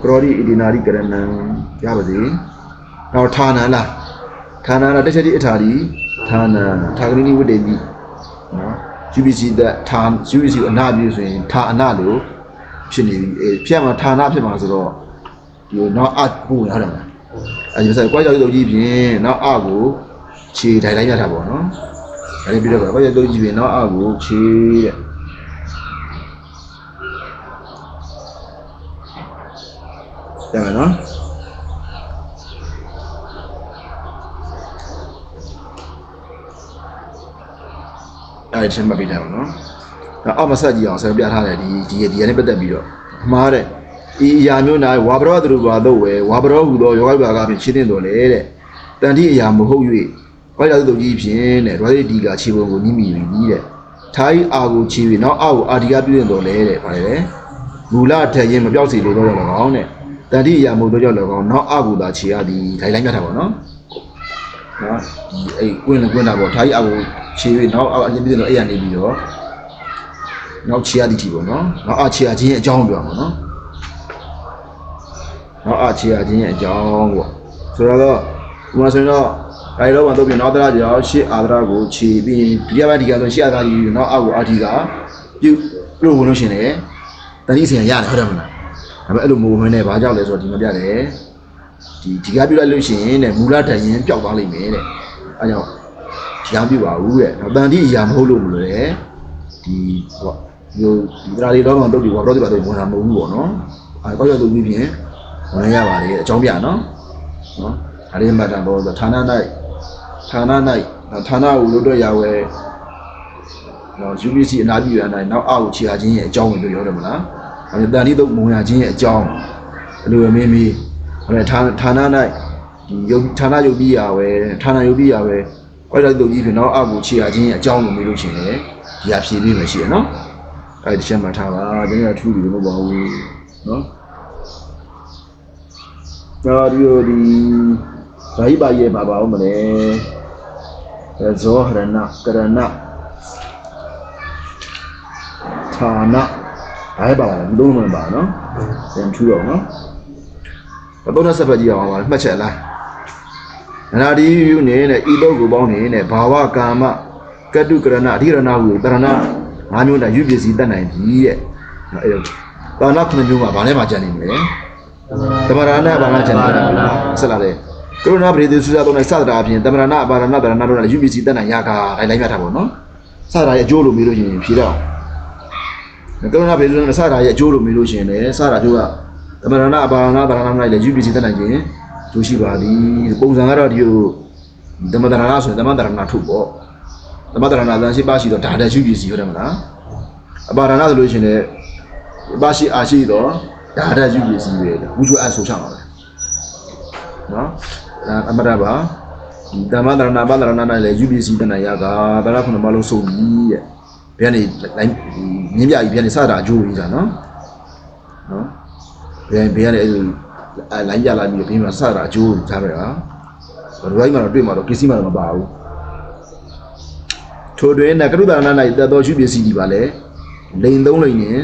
ကရောဒီဣဒီနာရီကရဏံရပါစေနောက်ဌာနလားဌာနကတချက်ဒီအထာဒီဌာနဌာကရိနိဝတ္တေတိနော် UPC that ဌာ UPC အနာပြည့်ဆိုရင်ဌာအနာလို့ဖြစ်နေပြီဖြစ်မှာဌာနဖြစ်မှာဆိုတော့ဒီနောက်အကိုရတယ်မလားအဲဒီဆိုကွာကြောက်ရုပ်ကြီးဖြင့်နောက်အကိုခြေထိုင်လိုက်ရတာပေါ့နော်ဒါလေးပြီးတော့ကွာကြောက်ရုပ်ကြီးဖြင့်နောက်အကိုခြေတဲ့ ကြမယ်နော်အဲ့ဒီချင်းမပေးတယ်နော်ဒါအောက်မဆက်ကြည့်အောင်ဆက်ပြထားတယ်ဒီနဲ့ပတ်သက်ပြီးတော့မှားတဲ့ဤအရာမျိုး၌ဝါဘရောသူတို့ဘာတော့ဝဲဝါဘရောဟူသောယောဂဘာကဖြင့်ရှင်းတင်တော်လေတဲ့တန်တိအရာမဟုတ်၍ဝိုက်လာသူကြီးဖြင့်တဲ့ဒွါရီဒီကခြေပုံကိုနိမိပြီတဲ့ထိုင်းအာကိုခြေပြီးနောက်အောက်ကိုအာဒီကပြုတင်တော်လေတဲ့ဗါလေမူလထက်ရင်မပြောက်စီလို့တော့လည်းကောင်းတဲ့တန်တိအရာမဟုတ်တော့ကြောက်လည်းကောင်းနောက်အောက်ကိုသာခြေရသည်ထိုင်လိုက်မြတ်တာပေါ့နော်ဒီအဲ့ကွင်းတာပေါ့ထိုင်းအာကိုခြေပြီးနောက်အောက်အရင်ပြုတင်တော့အဲ့ရနေပြီးတော့နောက်ခြေရသည်ကြည့်ပေါ့နော်နောက်အခြေရချင်းအကြောင်းပြောမှာနော်နောက်အခြေရချင်းရဲ့အကြောင်းပေါ့ဆိုတော့ဒီမှာဆိုရင်တော့အဲဒီတော့တော့ပြင်နောက်တရကြောင့်ရှေ့အာဒရာကိုခြေပြီးဒီကဘက်ဒီကဆိုရှေ့အာဒရာကြီးနောက်အောက်ကိုအာဒီကပြုလို့ဝင်လို့ရှင်တယ်တတိစင်ရတယ်ဟုတ်တယ်မလားဒါပေမဲ့အဲ့လိုမဟုတ်ဘဲနဲ့ဘာကြောင့်လဲဆိုတော့ဒီမှာပြတယ်ဒီကပြုလိုက်လို့ရှိရင်တဲ့မူလတန်ရင်ပျောက်သွားလိမ့်မယ်တဲ့အဲကြောင့်ဒီကပြုပါဘူးတဲ့တန်တိအရာမဟုတ်လို့မလို့လေဒီဟောဒီတရားလေးတော့မှတုတ်ပြီးဟောတော့ဒီပါတော့ဝင်တာမဟုတ်ဘူးပေါ့နော်အဲကောက်ရလို့ပြီးပြင်ဝင်ရပါတယ်အကြောင်းပြနော်ဒါလေးမှတ်တာပေါ့ဆိုဌာနကိုလို့တော့ရဝဲနော် UPC အနာပြရတိုင်းနောက်အောက်ခြေအားချင်းရဲ့အကြောင်းဝင်လို့ပြောတယ်မလားဒါပေမဲ့တန်တိတုတ်မုံရချင်းရဲ့အကြောင်းဘယ်လိုပဲမင်းဟိုလေဌာန၌ဒီယုတ်ဌာနယုတ်ပြီးရဝဲဌာနယုတ်ပြီးရဝဲကွက်လိုက်တုတ်ကြီးဖြစ်နောက်အောက်ကိုခြေအားချင်းရဲ့အကြောင်းကိုမေးလို့ရှင်လေဒီဟာဖြေပြီးမှရှိရနော်အဲ့ဒီချက်မှတ်ထားပါကျွန်တော်ထူးပြီးမဟုတ်ပါဘူးနော်ဒါဒီဇာဟိပါရဲ့ပါအောင်မလဲဇောဟရဏကရဏဌာနအဲ့ပါလားဒီလိုမှမပါနော်ပြန်ထူးတော့နော်ဘုရားဆက်ဖက်ကြည့်အောင်ပါမှတ်ချက်လားအနာဒီယူနေတဲ့ဤပုဂ္ဂိုလ်ပေါင်းနေတဲ့ဘာဝကာမကတုကရဏအဓိရဏဟုတရဏငါးမျိုးနဲ့ယူပစ္စည်းတတ်နိုင်ပြီတဲ့အဲ့တော့တာဏ9မျိုးမှာဗာနဲ့မှာကြံနေမလဲသမရဏဘာနာကျန်တာလားဆက်လာတယ်ကရုဏာပရိသေသုဇာတော့နဲ့စသတာအပြင်သမရဏအပါရဏတရဏတို့နဲ့ယူပစ္စည်းတတ်နိုင်ရကာလိုက်မြတ်တာပေါ့နော်စသတာရဲ့အကျိုးလို့မေးလို့ရှိရင်ဖြေတော့ကရုဏာပရိသေသုဇာနဲ့စသတာရဲ့အကျိုးလို့မေးလို့ရှိရင်လည်းစသတာတို့ကသမရဏအပါရဏတရဏတို့နဲ့လည်းယူပစ္စည်းတတ်နိုင်ခြင်းကျိုးရှိပါသည်ပုံစံကတော့ဒီလိုသမတရဏဆိုရင်သမတရဏထုတ်ပေါ့သမတရဏသံရှိပါရှိတော့ဒါတဲ့ယူပစ္စည်းဟုတ်တယ်မလားအပါရဏဆိုလို့ရှိရင်လည်းပါရှိအာရှိတော့ဒါတဲ့ယူပစ္စည်းပဲဝုဇ္ဇအဆိုချမှာပဲနော်အမရပါဒီသမတရဏပါတရဏနဲ့လည်းယူပစ္စည်းတဏ္ဍာကဘာသာခုနမလုံးစုံပြီးတဲ့ဘယ်ကနေလိုင်းမြင်းပြကြီးဘယ်ကနေစတာအကျိုးကြီးတာနော်ဘယ်ကနေအဲ့လိုလိုင်းပြလာပြီးပြီးမှစတာအကျိုးကြားပဲဟာဘယ်လိုမှတော့တွေ့မှာတော့ပစ္စည်းမှတော့မပါဘူးထိုတွင်နကရုဒနာ၌တတ်သောယူပစ္စည်းဒီပါလေလိန်သုံးလိန်နဲ့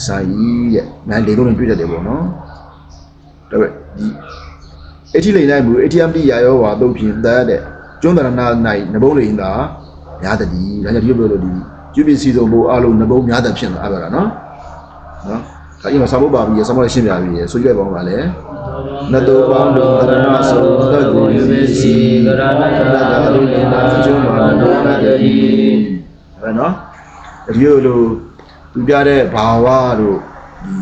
စာကြီးတဲ့ငါလိန်သုံးလိန်တွေ့တတ်တယ်ပေါ့နော်ဒါပေမဲ့ဒီအထီလိန်၌မူ ATM တိရရောဝါတော့ဖြင့်တတ်တဲ့ကျွန်းတရဏ၌နဘုံလိန်သာများတည်းဒါကြောင့်ဒီလိုပြောလို့ဒီယူပစ္စည်းစုံဘို့အလုံးနဘုံများတဲ့ဖြစ်လာအဲ့ဒါနော်ဒါအိမ်မှာစာဖို့ပါပြီးရစမောရှင်းပြပြီးရဆိုကြည့်လိုက်ပါဦးပါလေနတုပေါင်းတို့တရဏဆိုတတ်ကိုယူပစ္စည်းတရဏတလူလင်သာကျွန်းမှာတော့တတ်တည်းဘယ်နော်ဒီလိုသူပြတဲ့ဘာဝတို့ဒီ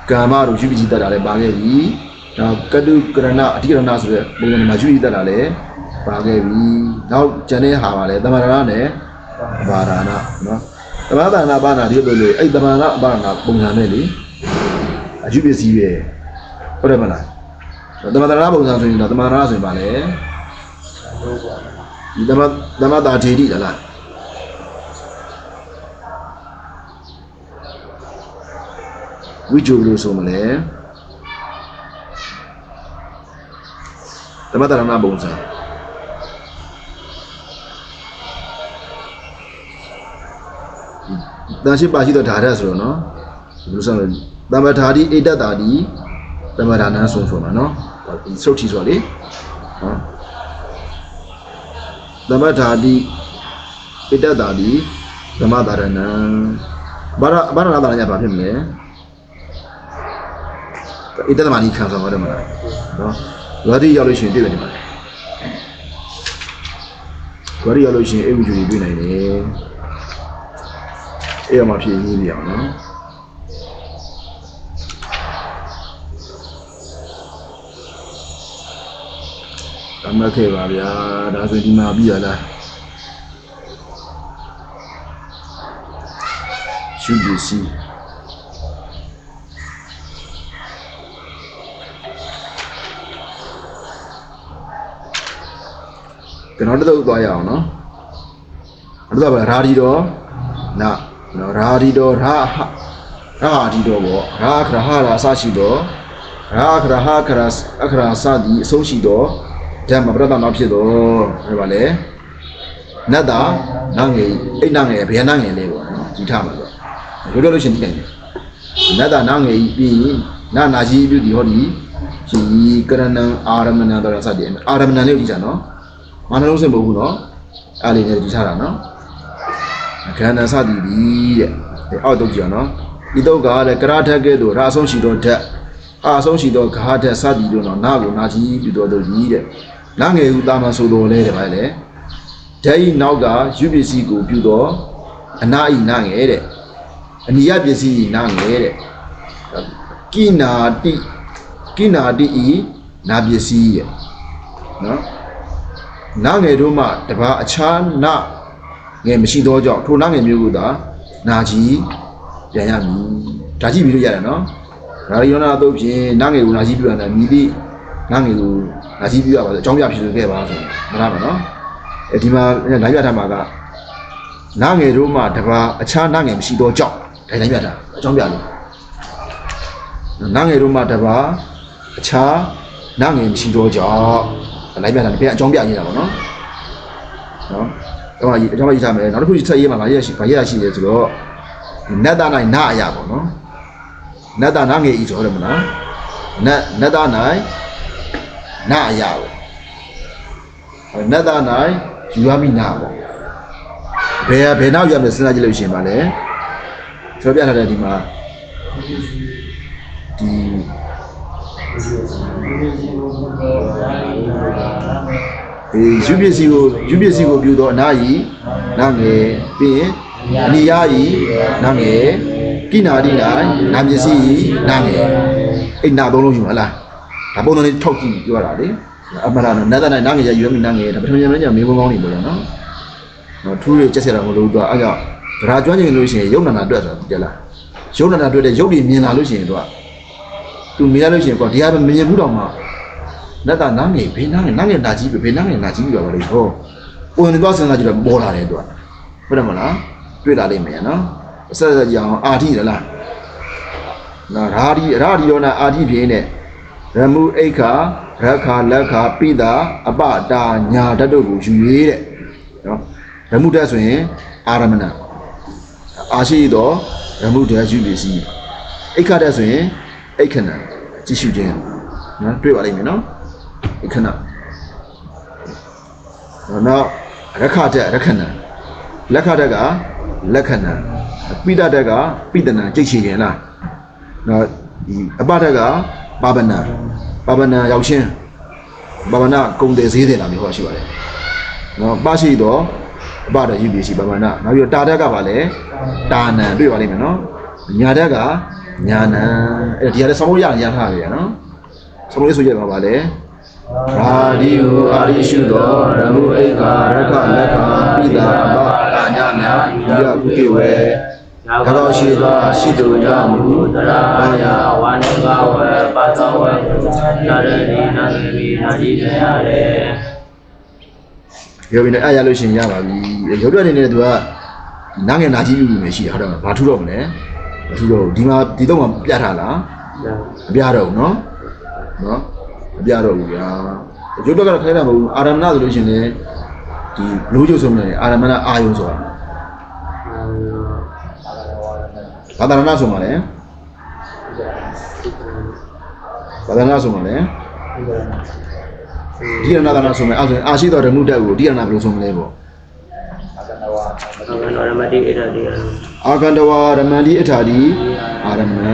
ကာမတို့ယူပစ္စည်းတတ်တာလည်းပါခဲ့ပြီနောက်ကတုကရဏအဓိကရဏဆိုတဲ့ပုံစံမှာယူပစ္စည်းတတ်တာလည်းပါခဲ့ပြီနောက်ကျန်တဲ့ဟာပါလေသမရဏနဲ့ဘာရဏနော်သမရဏဘာနာဒီလိုလေအဲ့သမရဏဘာနာပုံစံနဲ့လေအယူပစ္စည်းပဲဟုတ်တယ်မလားသမရဏပုံစံဆိုရင်တော့သမရဏဆိုရင်ပါလေဒီသမတာထေတိလားဝိဂျုလို့ဆိုမလဲသမတရဏပုံစံတန်ရှိပါရှိတော့ဓာတ်ဆိုတော့နော်ဘယ်လိုဆိုလဲသမထာတိဣတ္တတာတိသမရဏဆိုမှာနော်ဒီစုတ်ထီဆိုလေနော်သမထာတိဣတ္တတာတိသမတရဏဘာရဏတာရညာဘာဖြစ်မလဲဣတ္တသမဏိခံဆောင်ရတယ်မလားနော်ဝါဒီရောက်လို့ရှိရင်တွေ့တယ်မှာဝါဒီရောက်လို့ရှိရင်အိဝိဂျူတွေတွေ့နိုင်တယ်အဲ့မှာဖြည့်ရင်းနေအောင်နော် မှတ်ခဲ့ပါဗျာဒါဆိုဒီမှာပြီးရလားရှုပစ္စည်းကျွန်တော်တို့သွားရအောင်နော်အဲ့ဒါကရာဒီတော်နာနော်ရာဒီတော်ရာဒီတော်ပေါ့ရာခရဟာရာအစရှိတော်ရာခရဟာခရအခရာစသည်အဆုံးရှိတော်ဓမ္မပရဒနာဖြစ်တော်ဟဲ့ပါလေနတ်တာနာငယ်အိတ်နာငယ်ဘယ်နာငယ်လဲပေါ့နော်ကြည့်ထားမှာတော့ဘယ်လိုလို့ရှင်ဒီတယ်နတ်တာနာငယ်ပြီးနာကြီးပြုဒီဟောဒီရှင်ကရဏံအာရမဏတော်စသည်အာရမဏလေးကြည့်ကြနော်မနှလုံးစင်မဟုတ်ဘူးနော်အားလေးနဲ့ကြည့်ထားတာနော်ခန္ဓာစသည်ပြီးတဲ့အောက်တော့ကြည့်အောင်နော်ဒီတော့ကတဲ့ကရထက်ကဲ့သို့ရာအဆုံးရှိတော်ဓာတ်အာဆုံးရှိတော်ဂါဓာတ်စသည်တို့နော်နာကိုနာကြီးပြုတော်တို့ကြီးတဲ့နာငယ်ဟုတာမဆိုတော်လဲတဲ့ဗျာလေဓာတ်ဤနောက်ကယူပစ္စည်းကိုပြုတော်အနာဤနာငယ်တဲ့အနိယပစ္စည်းနာငယ်တဲ့ကိနာတိဤနာပစ္စည်းတဲ့နော်နာငယ်တို့မှတပါအခြားနာငယ်မရှိသောကြောင့်ထိုနာငယ်မျိုးကိုသာနာကြီးပြန်ရမည်ဒါကြည့်ပြီးလို့ရတယ်နော်ဒါရီယောနာတို့ဖြင့်နာငယ်ကိုနာကြီးပြရတယ်မြည်သည့်နာငယ်ကိုနာကြီးပြရပါဆိုအကြောင်းပြဖြစ်ခဲ့ပါဆိုမလားပါနော်ဒီမှာလိုက်ပြထားမှာကနာငယ်တို့မှတပါအခြားနာငယ်မရှိသောကြောင့်ဒါလိုက်ပြထားအကြောင်းပြလို့နာငယ်တို့မှတပါအခြားနာငယ်မရှိသောကြောင့်လိုက်ပြထားတယ်ပြန်အကြောင်းပြနေတာပေါ့နော်တော့အကြောင်းပြထားမယ်နောက်တစ်ခုဆက်ရေးမှာဗာရရှိတယ်ဆိုတော့နတ်သားနိုင်နာအရာပေါ့နော်နတ်သားနာငယ်ဤဆိုတယ်မလားနတ်သားနိုင်နာအရာပေါ့နတ်သားနိုင်ယူရမိနာပေါ့ဘယ်နောက်ရမယ်စဉ်းစားကြည့်လို့ရှိရင်ဗာလေဆိုပြထားတဲ့ဒီမှာဒီယူပစ္စည်းကိုပြုတော့အနာယီနာငယ်ပြီးရင်အနိယာယီနာငယ်ကိနာတိနိုင်နာပစ္စည်းနာငယ်အဲ့နာသုံးလုံးယူမလားဒါပုံစံလေးထောက်ကြည့်ပြောတာလေအမှန်တော့နတ်သားနိုင်နာငယ်ရယူရမိနာငယ်ဒါပထမကျမေးခွန်းကောင်းနေလို့နော်ထူးရကျက်ဆက်တာမလို့တော့အဲ့ကြောင့်ဗရာကျွမ်းကျင်လို့ရှိရင်ယုံနာနာတွေ့ဆိုတာကြလားယုံနာနာတွေ့တဲ့ရုပ်တွေမြင်လာလို့ရှိရင်တော့သူမြင်ရလို့ရှိရင်ကွာဒီဟာမမြင်ဘူးတော့မှနတ်သားနာငယ်ဘေးနာငယ်နာကြီးပဲဘေးနာငယ်နာကြီးပြောပါလိမ့်ဟောပုံစံသွားစဉ်းစားကြည့်တော့ပေါ်လာတယ်သူကဟုတ်တယ်မလားတွေ့လာလိမ့်မယ်နော်အဆက်ဆက်ကြအောင်အာတိလားနော်ရာဒီရောနာအာတိပြင်းနဲ့ရမှုအိခာရခာလက်ခာပိတာအပတာညာဓာတ်တို့ကိုယူရေးတဲ့နော်ရမှုဓာတ်ဆိုရင်အာရမဏအာရှိတော်ရမှုဓာတ်ယူပစ္စည်းအိခာဓာတ်ဆိုရင်အိခဏကြည့်ရှုခြင်းနော်တွေ့ပါလိမ့်မယ်နော်အိခဏနော်ရခာဓာတ်ရခဏလက်ခဓာတ်ကလက္ခဏာပိဋဓာတ်ကပိတနာကြိတ်ချရင်လားနော်ဒီအပဓာတ်ကပါပနာရောက်ချင်းပါပနာကုံတယ်ဈေးတယ်လားမျိုးဟောရှိပါတယ်နော်ပါရှိတော့အပဓာတ်ယူပြီးရှိပါပနာနောက်ပြီးတာဓာတ်ကပါလေတာနံတွေ့ပါလိမ့်မယ်နော်ညာဓာတ်ကညာနံအဲ့ဒီကလည်းဆောင်းလို့ရထားပြီနော်ဆောင်းလို့ဆိုရပါလေရာဒီယိုအာရိရှုသောရမှုအိကာရခလက်ခပိတာအပတာညာနာယကုကေဝေဒါတော့ရှိသောရှိသူကြောင့်မူတရာယဝါနိကဝေပါသောဝေနာရဏီနာသေမိနာကြည့်ရရတယ်ရုပ်ရည်နဲ့အားရလို့ရှိရင်ရပါပြီရုပ်ရည်နဲ့သူကနာငယ်နာကြီးယူနေရှိတယ်ဟုတ်တယ်ဘာထူတော့မလဲမထူတော့ဒီမှာဒီတော့မှပြထားလားမပြတော့ဘူးနော်မပြတော့ဘူးဗျာရုပ်တော့ကတော့ခဲတာမဟုတ်ဘူးအာရမဏဆိုလို့ရှိရင်လေဒီဘလို့ကျုပ်ဆုံးနေအာရမဏအာယုံဆိုတာဘာသာနာဆိုမှလဲဘာသာနာဆိုမှလဲဒီရဏသာနာဆိုမှအဲ့ဆိုအာရှိတော်ဓမ္မတက်ကိုဒီရဏဘယ်လိုဆိုမလဲပေါ့အာကန္တဝါရမန္တိအထာတိအာရမဏ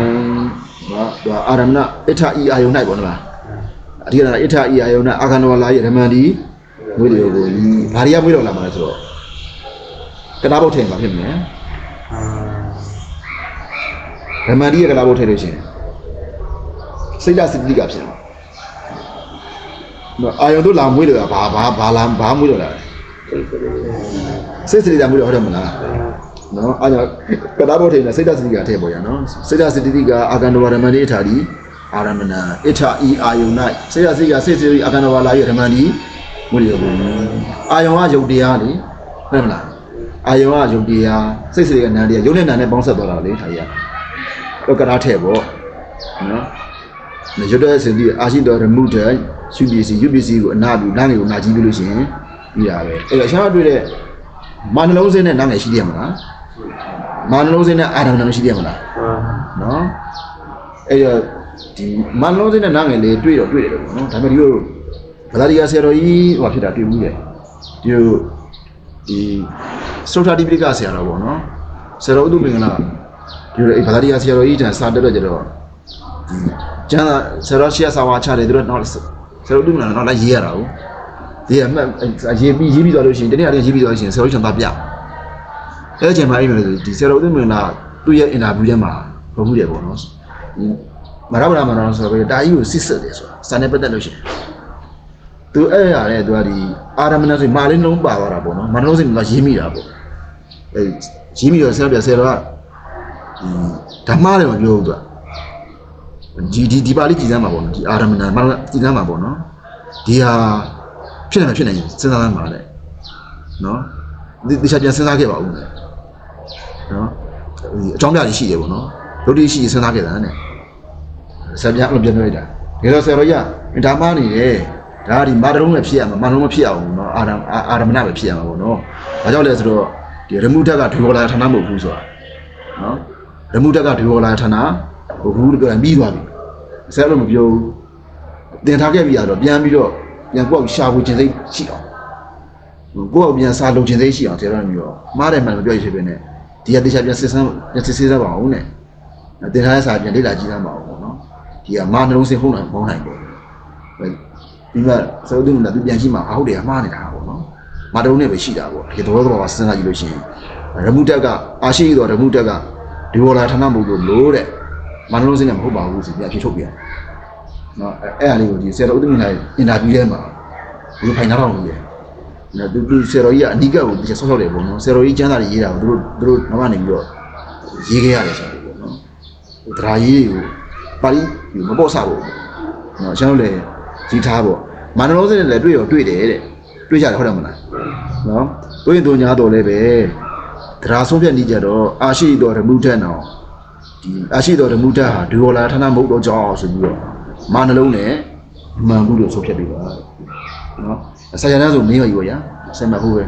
ဘာအာရမဏအထာဤအာယုံ၌ပေါ့နော်အဓိကအထာဤအာယုံ၌အာကန္တဝါလာရမန္တိမွေးတယ်ကိုဘာရီယာမွေးတော်လာမှာလဲဆိုတော့ကတာဘုတ်ထင်ပါဖြစ်မယ်ရမန္တိရဲ့ကတာဘုတ်ထည့်လို့ရှိရင်စိတ်ဓာတ်စတိကဖြစ်တယ် အာယုံတို့လာမွေးလို့ဘာမွေးလို့လားစိတ်စရိတာမွေးလို့ဟုတ်တယ်မလားနော်အာကြောင့်ကတာဘောထေနဲ့စိတ်တစတိကထည့်ပေါ်ရနော်စိတ်တစတိကအာကန္တဝရမဏိထာဒီအာရမဏဣထာဤအာယုန်၌စိတ်တစတိကစိတ်စရိအာကန္တဝလာရဓမ္မဒီမွေးလို့အာယုံကယုတ်တရားလေဟုတ်မလားအာယုံကယုတ်တရားစိတ်စရိကနန္တရားယုတ်နဲ့နန္နဲ့ပေါင်းဆက်သွားတာလေထာကြီးတော့ကတာထည့်ပေါ့နော်ရွတ်တဲ့စင်ဒီအာရှိတော်ရမှုတဲ့UPC ကိုအနာပြီးနားငယ်ကိုနာကြည့်ပြီးလို့ရှိရင်ပြီးတာပဲအဲ့တော့ရှားတွေ့တဲ့မာနှလုံးစင်းနဲ့နားငယ်ရှိတယ်မလားမာနှလုံးစင်းနဲ့အာရမဏရှိတယ်မလားနော်အဲ့တော့ဒီမာနှလုံးစင်းနဲ့နားငယ်လေးတွေ့တယ်လို့နော်ဒါပေမဲ့ဒီလိုဗလာဒီယာဆရာတော်ကြီးဟိုဖြစ်တာတွေ့ဘူးလေဒီစတောတာတိပိကဆရာတော်ပေါ့နော်ဆရာတော်ဥဒ္ဓမင်္ဂလာဒီလိုဗလာဒီယာဆရာတော်ကြီးတန်စာတက်တော့ကြတော့ကျန်တာဆရာတော်ရှိရစာဝါချတယ်သူတို့နောက်ဆရာတို့ကနောက်လိုက်ရေးရတာကိုဒီအမှတ်ရေးပြီးသွားလို့ရှိရင်တနေ့အရင်ရေးပြီးသွားလို့ရှိရင်ဆရာတို့ချန်သားပြအဲ့အချိန်မှာအိမ်မယ်ဒီဆရာတို့မင်းကသူ့ရဲ့အင်တာဗျူးထဲမှာပြောမှုတယ်ပေါ့နော်မရဗလာမနော်ဆိုတော့တာကြီးကိုစစ်တယ်ဆိုတာစာနဲ့ပတ်သက်လို့ရှိရင်သူအဲ့ရတယ်သူကဒီအာရမဏဆိုမာလင်းလုံးပါသွားတာပေါ့နော်မနှလုံးစိတ်ကရေးမိတာပေါ့အဲ့ရေးမိတော့ဆရာတော်ကဓမ္မလည်းမပြောဘူးသူကဒီပါဠိကြည်စမ်းမှာပေါ့နော်ဒီအာရမဏမှာကြည်စမ်းမှာပေါ့နော်ဒီဟာဖြစ်နေရင်စဉ်းစားမှလည်းနော်ဒီချက်ပြန်စဉ်းစားခဲ့ပါဦးနော်အကြောင်းပြကြီးရှိတယ်ပေါ့နော်ဒုတိယရှိစဉ်းစားခဲ့တာနဲ့ဆက်ပြန်ပြန်ပြောလိုက်တာဒါတော့ဆရာတော်ကြီးဒါမှနေတယ်ဒါဒီမာတလုံးနဲ့ဖြစ်ရမှာမာလုံးမဖြစ်အောင်နော်အာရမဏပဲဖြစ်ရမှာပေါ့နော်ဘာကြောင့်လဲဆိုတော့ဒီရမှုထက်ကဒွေဝလာဌာနမဟုတ်ဘူးဆိုတာနော်ရမှုထက်ကဒွေဝလာဌာနဘူးကပြီးသွားပြီဆရာတို့မပြောဘူးတင်ထားခဲ့ပြီတော့ပြန်ပြီးတော့ပြန်ကိုယ့်ကိုရှာဖို့ခြင်းစိတ်ရှိအောင်ကိုယ့်ကိုပြန်စားလုပ်ခြင်းစိတ်ရှိအောင်ဆရာတို့မျိုးတော့မှားတယ်မှန်မပြောရဖြစ်ပဲနဲ့ဒီကတခြားပြန်စစ်စမ်းပါအောင်နဲ့တင်ထားတဲ့စာပြန်လေ့လာကြည့်စမ်းပါအောင်ပေါ့နော်ဒီကမာနှလုံးစင်ခုံးနိုင်ပေါင်းနိုင်ပေါ့ပြီးမှဆရာတို့ကသူပြန်ကြည့်မှဟုတ်တယ်မှားနေတာပေါ့နော်မာတုံးနဲ့ပဲရှိတာပေါ့ဒီတော်တော်စဉ်းစားကြည့်လို့ရှိရင်ရမှုတက်ကအာရှိတော်ရမှုတက်ကဒီဝလာဌာနမဟုတ်လို့တဲ့မနှလုံးစင်းနဲ့မဟုတ်ပါဘူးဆိုပြီးအဖြစ်ထုတ်ပြန်နော်အဲ့အရာလေးကိုဒီဆရာတော်ဥဒ္ဓမင်္ဂလာအင်တာဗျူးထဲမှာဘယ်လိုဖိုင်နာတော့လို့လဲနော်သူဆရာတော်ကြီးကအနိကကိုဒီချက်ဆောက်တယ်ပေါ့နော်ဆရာတော်ကြီးကျမ်းစာတွေရေးတာကိုသူတို့နောက်ကနေပြီးတော့ရေးခဲ့ရတယ်ဆိုတယ်ပေါ့နော်ဒရာကြီးကိုပါဠိမပေါ့စားဘူးနော်ကျွန်တော်လည်းကြီးထားပေါ့မနှလုံးစင်းနဲ့လည်းတွေ့တယ်တဲ့တွေ့ကြတယ်ဟုတ်တယ်မလားနော်တွေ့ရင်တို့ညာတော်လည်းပဲဒရာဆုံးဖြတ်နေကြတော့အာရှိတော်ရမှုထက်နော်ဒီအရှိတော်ဓမ္မုဒ္ဒဟာဒူဝလာဌာနမဟုတ်တော့ကြောင်းဆိုပြီးတော့မာနှလုံးနဲ့မှန်ဘူးလို့ဆိုဖြတ်ပြီးပါနော်ဆရာများဆိုမင်းရောရဆက်မှတ်ဖို့ပဲ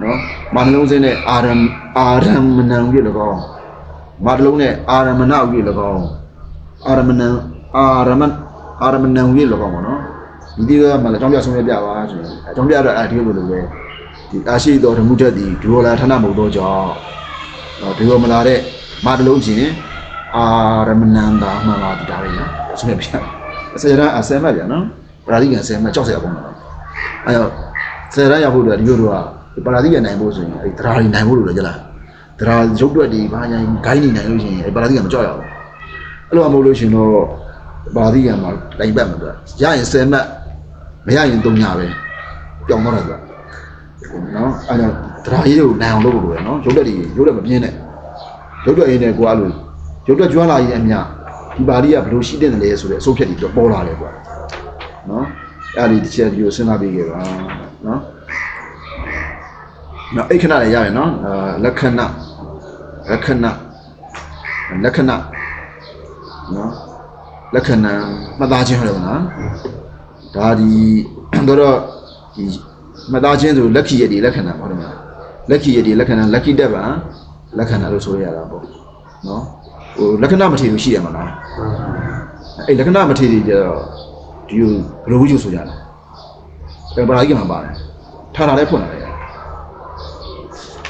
နော်မာနှလုံးစင်းနဲ့အာရမဏံကြီး၎င်းမာနှလုံးနဲ့အာရမဏကြီး၎င်းအာရမဏံကြီး၎င်းပေါ့နော်ဒီကမှလည်းအကြောင်းပြဆုံးရပြပါဆိုရင်အကြောင်းပြတော့ဒီလိုလိုပဲဒီအရှိတော်ဓမ္မုဒ္ဒဒီဒူဝလာဌာနမဟုတ်တော့ကြောင်းဒီလိုမလာတဲ့မာတလုံးချင်းအာရမဏန္တာမှန်ပါဒီဒါပဲနော်ဆိုရပြန်ဆရာအစဲမှတ်ပြန်နော်ပရာတိကဆဲမှတ်ကြောက်စရာပုံတော့အဲတော့ဆရာရဖို့အတွက်ဒီလိုတော့ပရာတိကနိုင်ဖို့ဆိုရင်အဲဒရာတွေနိုင်ဖို့လို့လည်းကြလားဒရာရုပ်တွက်ဒီဘာညာဂိုင်းနေနိုင်လို့ရှိရင်အဲပရာတိကမကြောက်ရဘူးအဲ့လိုမဟုတ်လို့ရှိရင်တော့ပရာတိကမှာတိုင်ပတ်မှာတော့ရရင်ဆဲမှတ်မရရင်3ညပဲပြောင်းတော့တယ်နော်အဲတော့ဒရာကြီးတွေကိုနိုင်အောင်လုပ်ဖို့လိုရနော်ရုပ်တက်မပြင်းနဲ့ရုပ်တွက်ရင်းနဲ့ကိုအဲ့လိုရုပ်တွက်ကျွမ်းလာရင်အမြဒီပါဠိကဘယ်လိုရှိတဲ့လဲဆိုတဲ့အစိုးဖြတ်တွေပေါ်လာတယ်ကွာနော်အဲ့ဒီတစ်ချက်ဒီကိုစဉ်းစားပြီးခဲ့ပါနော်နော်အိခဏလည်းရရနော်လက္ခဏနော်လက္ခဏမှတ်သားခြင်းဟုတ်တယ်နော်ဒါဒီတော့ဒီမှတ်သားခြင်းဆိုလက်ခိရည်လက္ခဏဟုတ်တယ်မလားလက်ခိရည်လက္ခဏလက်ခိတက်ပါလက္ခဏာလို့ဆိုရတာပေါ့နော်ဟိုလက္ခဏာမထေလို့ရှိရမှာလားအဲ့လက္ခဏာမထေတွေကျတော့ဒီဘလိုဝိကျဆိုကြတယ်ပရာကြီးကမှပါတယ်ထားတာလည်းဖွင့်လာတယ်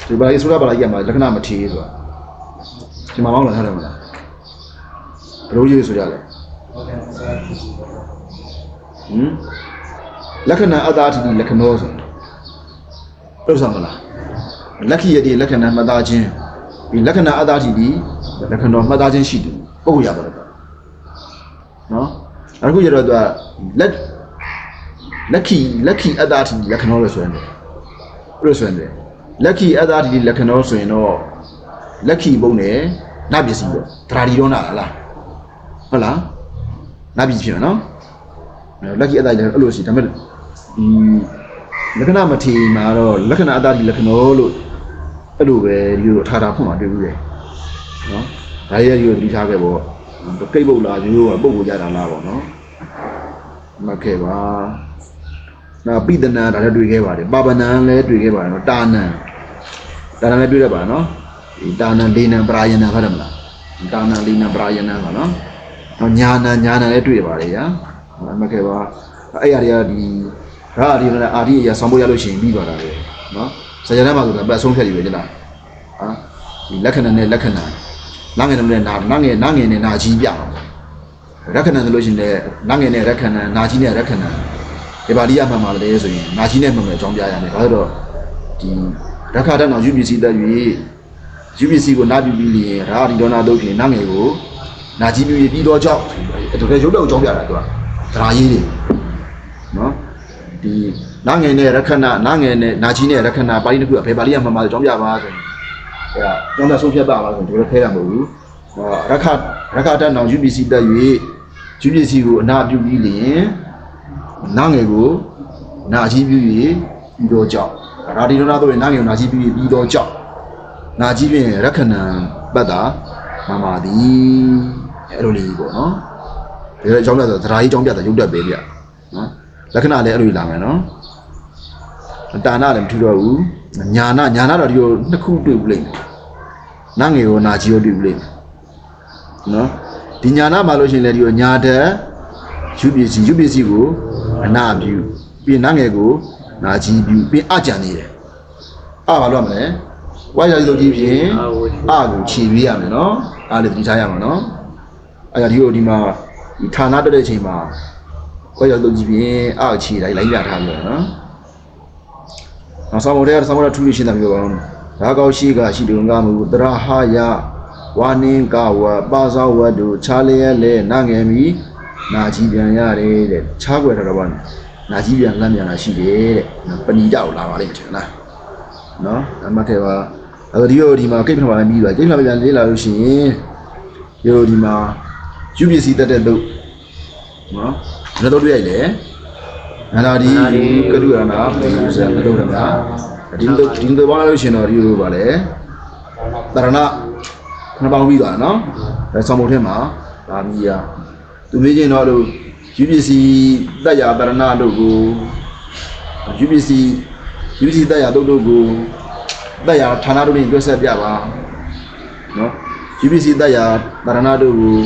ဒီပရာကြီးဆိုတာပရာကြီးကမှလက္ခဏာမထေဆိုတာဒီမှာမောင်းလာထားတယ်မလားဘလိုဝိကျဆိုကြလဲလက္ခဏာအတ္တတိလက္ခဏောဆိုလို့ဆောင်မလားလက်ခိယတိလက္ခဏာမှတ်သားခြင်းဒီလက္ခဏာအတ္တတိဒီလက္ခဏာမှတ်သားခြင်းရှိတယ်ပုဂ္ဂိုလ်ရပါတယ်နော်အခုကျတော့သူက lucky အတ္တတိလက္ခဏာလို့ဆိုရင်ဘယ်လိုဆိုရင်လဲ lucky အတ္တတိလက္ခဏာဆိုရင်တော့ lucky ပုံနဲ့နပစ္စည်းပေါ့တရာဒီတော့နာလားဟုတ်လားနပစ္စည်းဖြစ်မယ်နော် lucky အတ္တတိအဲ့လိုရှိဒါပေမဲ့လက္ခဏာမထေမှာတော့လက္ခဏာအတ္တတိလက္ခဏာလို့အဲ့လိုပဲဒီလိုထားဖွင့်မှာတွေ့ဘူးလေနော်ဒါရည်ရွယ်ဒီထားခဲ့ပေါ့ကိတ်ပုတ်လာရိုးရိုးပုတ်ကိုကြတာလားပေါ့နော်မှတ်ခဲ့ပါနောက်ပိတနံဒါလည်းတွေ့ခဲ့ပါတယ်ပါပနံလည်းတွေ့ခဲ့ပါတယ်နော်တာနံလည်းတွေ့ရပါနော်ဒီတာနံလေးနံပရာယနံဟုတ်တယ်မလားတာနံလေးနံပရာယနံပါနော်နောက်ညာနံလည်းတွေ့ရပါတယ်ညာမှတ်ခဲ့ပါအဲ့အရာတွေကဒီရာဒီနဲ့အာဒီအရာဆောင်းဖို့ရလို့ရှိရင်ပြီးသွားတာပဲနော်ဆရာထဲမှာဆိုတာပတ်ဆုံးဖြတ်ပြီးပဲကြလားဟာဒီလက္ခဏာနဲ့လက္ခဏာနာငယ်နဲ့နာငယ်နဲ့နာကြီးပြအောင်လက္ခဏာဆိုလို့ရှိရင်လည်းနာငယ်နဲ့လက္ခဏာနာကြီးနဲ့လက္ခဏာဒီပါဠိရမှန်ပါလေဆိုရင်နာကြီးနဲ့မှန်မယ်အကြောင်းပြရတယ်ဒါဆိုတော့ဒီရခါတန်းအောင်ယူပစ္စည်းတက်၍ယူပစ္စည်းကိုနာပြုပြီးလျင်ရာဒီဒေါနာတို့ဖြင့်နာငယ်ကိုနာကြီးပြုပြီးတော့ကြောက်တကယ်ရုပ်တော့အကြောင်းပြတာသူကဒရာကြီးတွေနော်ဒီနာငယ်နဲ့ရခဏနာငယ်နဲ့နာကြီးနဲ့ရခဏပါဠိတစ်ခုကဘယ်ပါဠိရမှန်ပါအကြောင်းပြပါဆိုရင်အဲ့ဒါကျောင်းသားဆုံးဖြတ်ပါပါဆိုရင်ဒီလိုခဲတာမဟုတ်ဘူးရခတန်းအောင်ယူပစ္စည်းတက်၍ယူပစ္စည်းကိုအနာပြုပြီးလျင်နာငယ်ကိုနာကြီးပြု၍ပြီးတော့ကြောက်ရာဒီဒေါနာတို့နာငယ်ကိုနာကြီးပြု၍ပြီးတော့ကြောက်နာကြီးဖြင့်ရခဏံပတ်တာမှန်ပါသည်အဲ့လိုလေးပေါ့နော်ဒီလိုအကြောင်းပြဆိုသရာကြီးအကြောင်းပြတာရုပ်တက်ပဲဗျနော်လက္ခဏာလည်းအဲ့လိုလာမယ်နော်တာနာလည်းမထူတော့ဘူးညာနာတော့ဒီလိုနှစ်ခုတွေ့ဘူးလိမ့်မယ်နာငယ်ကိုနာကြီးရောတွေ့ဘူးလိမ့်မယ်နော်ဒီညာနာမှာလို့ရှိရင်လည်းဒီလိုညာတဲ့ယူပစ္စည်းကိုအနာပြုပြီးနာငယ်ကိုနာကြီးပြုပြီးအကြံနေတယ်ဘာလို့မလဲဝါရည်လုပ်ကြီးဖြင့်ကိုခြေပေးရမယ်နော်လည်းတတိထားရမှာနော်အဲ့ဒါဒီမှာဒီဌာနတက်တဲ့ချိန်မှာဝါရည်လုပ်ကြီးဖြင့်ခြေလိုက်ရထားလို့နော်နောက်ဆောင်းမတဲ့ဆောင်းမတဲ့ထူးရှင်းတာပြောပါဦးဒါကောရှိကရှိတုံကမူတရဟယဝါနင်းကဝပါဇဝတ်တို့ခြားလျက်လဲနာငယ်မီနာကြီးပြန်ရတယ်တဲ့ခြားွယ်တော့ဘာနာကြီးပြန်လမ်းပြန်လာရှိတယ်တဲ့ပဏိတကိုလာပါလိမ့်မယ်လားနော်အမှတ်ခဲ့ပါဒီမှာကိတ်ဖမှာပြီးသွားကိတ်ဖမှာပြန်လေးလာလို့ရှိရင်ဒီမှာယူပစ္စည်းတက်တဲ့တို့နော်လည်းတော့တွေ့ရလေနာလာဒီကရုရနာဘယ်လိုဆက်မလုပ်ရမလားဒီလိုပါလို့ရှင်တော့ဒီလိုပါလေတရဏနှစ်ပေါင်းပြီးသွားနော်ဒါဆောင်းပုံထဲမှာဒါမီးရသူမေးချင်းတော့လို့ယူပစ္စည်းတက်ရတရဏတို့ကိုယူပစ္စည်းတက်ရတို့ကိုတက်ရဌာနတို့နဲ့တွဲဆက်ပြပါနော်ယူပစ္စည်းတက်ရတရဏတို့ကို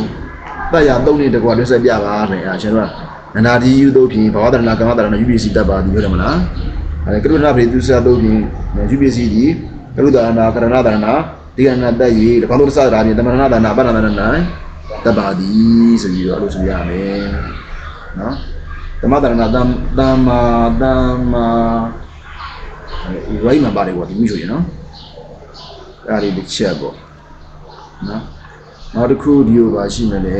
တက်ရသုံးနေတကွာတွဲဆက်ပြပါဆိုရင်ကျွန်တော်နန္ဒာဒီယူတို့ဖြင့်ဘာဝတရဏကမ္မတရဏယူပစ္စည်းတက်ပါဒီဟုတ်တယ်မလားကရုဏာပရိသုစတို့ဖြင့်ယူပစ္စည်းဒီကရုဒါနာကရဏဒါနာဒီကနာတက်ရဘာလို့စတာဖြင့်တမရဏဒါနာပဏ္ဏဒါနာတက်ပါသည်ဆိုပြီးတော့အဲ့လိုဆိုရမယ်နော်သမတရဏတမ္မာရိုက်မှာပါတယ်ကွာဒီမျိုးဆိုရင်နော်အဲ့ဒါလေးတစ်ချက်ပေါ့နော်နောက်တစ်ခုဒီလိုပါရှိမယ်လေ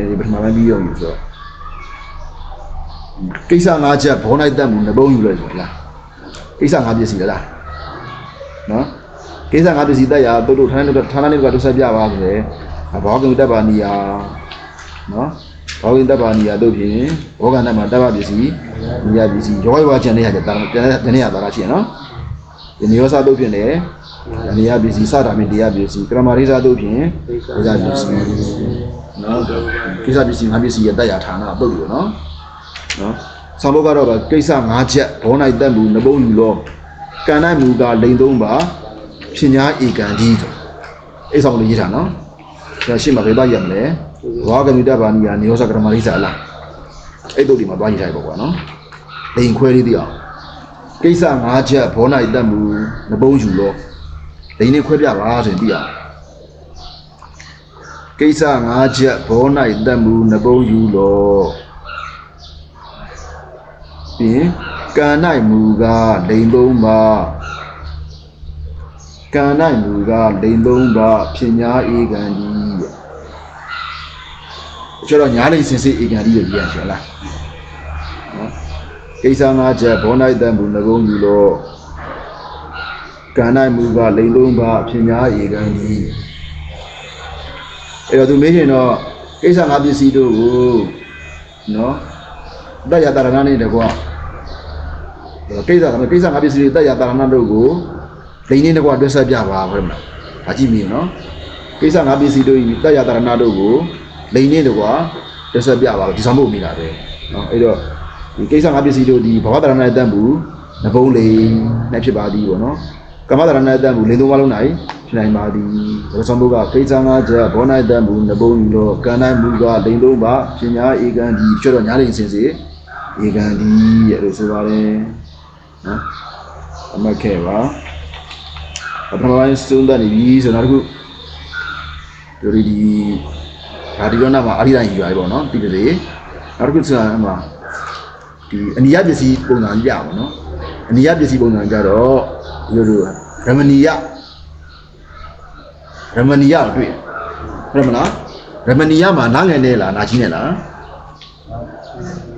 ဒီပထမပိုင်းပြီးရောက်ပြီဆိုတော့ကိစ္စ၅ချက်ဘောနိုင်တက်မှုနှပုံးယူလိုက်ဆိုလားကိစ္စ၅ပြည့်စီလားနော်ကိစ္စ၅ပြည့်စီတက်ရတို့ဌာနနဲ့တို့ဆက်ပြပါဆိုတယ်ဘောကင်တက်ပါနီယာနော်ဘောကင်တက်ပါနီယာတို့ဖြင့်ဘောကနဲ့မှာတက်ပါပစ္စည်းနီယာပစ္စည်းရောရွာကျန်တဲ့ဟာကျတာပြန်နေရတာရှိရနော်ဒီနေရောစားတို့ဖြင့်လည်းနီယာပစ္စည်းစတာမြင်တရားပစ္စည်းကရမရိဇာတို့ဖြင့်ရိဇာပစ္စည်းနော်ကိစ္စပစ္စည်း၅ပစ္စည်းရတက်ရဌာနပုတ်လို့နော်ဆောင်းဘုတ်ကတော့ကိစ္စ၅ချက်ဘောနိုင်တက်မှုနှပုံးယူလို့ကံနိုင်မူကလိန်သုံးပါဖြစ်ညာဧကန်ဒီအဲ့ဆောင်လေးရေးတာနော်ဒါရှင်းမှာဘယ်တော့ရမလဲဝါကမိတဘာနီယာနေရောစကရမရိစာလားအဲ့တို့ဒီမှာသွားရေးထားရပေါ့ကွာနော်လိန်ခွဲလေးတည်းအောင်ကိစ္စ၅ချက်ဘောနိုင်တက်မှုနှပုံးယူလို့လိန်နဲ့ခွဲပြပါဆိုရင်ပြီးအောင်ကိစ္စ၅ချက်ဘောနိုင်တက်မှုနှပုံးယူလို့ပြင်ကံနိုင်မူကလိန်သုံးပါကံနိုင်မူကလိန်သုံးပါဖြစ်ညာဧကန်ကြီးကျတော့ညာလိန်စင်စစ်ဧကန်ကြီးရပြန်ရှင်လားနော် ကိစ္စငါချက်ဘောနိုင်တန်ဘူးငကုံးယူလို့ကံနိုင်မှုကလိန်လုံးပါဖြစ်များဧကန်ကြီးအဲ့တော့သူမေးရင်တော့ကိစ္စငါပစ္စည်းတို့ကိုနော်တရတာရဏနဲ့တကွာကိစ္စငါပစ္စည်းတွေတရတာရဏတို့ကိုလိန်နေတကွာတွဲဆက်ပြပါဟုတ်မလားဒါကြည့်မိနော်ကိစ္စငါပစ္စည်းတို့တရတာရဏတို့ကိုလိန်နေတကွာတွဲဆက်ပြပါဒီဆောင်ဖို့မိတာပဲနော်အဲ့တော့ဒီကိစ္စငါပစ္စည်းတို့ဒီဘဝတရဏနဲ့တန်ဘူးငကုံးလိန်နဲ့ဖြစ်ပါသည်ပေါ့နော်ကမ္မတရဏနဲ့တန်ဘူးလိန်သုံးပါလုံးနိုင်ဖြစ်နိုင်ပါသည်ဒါဆောင်ဖို့ကကိစ္စငါချက်ဘောနိုင်တန်ဘူးငကုံးယူလို့ကံနိုင်မှုကလိန်သုံးပါဖြစ်များဧကန်ဒီကျွတ်တော့ညာလိန်စင်စီဧကန်ဒီရဲ့လို့ဆိုပါတယ်နော်အမခဲပါပထမပိုင်းစုံတတ်နေပြီဆိုတော့အခုဒီဒါဒီတော့နာမှာအရိဒိုင်ယူရတယ်ပေါ့နော်ပြီးပြီနောက်တစ်ခုဆိုတာအမှဒီအနိယပစ္စည်းပုံစံကြီးပြပါပေါ့နော်အနိယပစ္စည်းပုံစံကြတော့ဒီလိုရမဏီယတွေ့ဟုတ်မလားရမဏီယမှာနားငယ်နဲ့လားနာကြီးနဲ့လား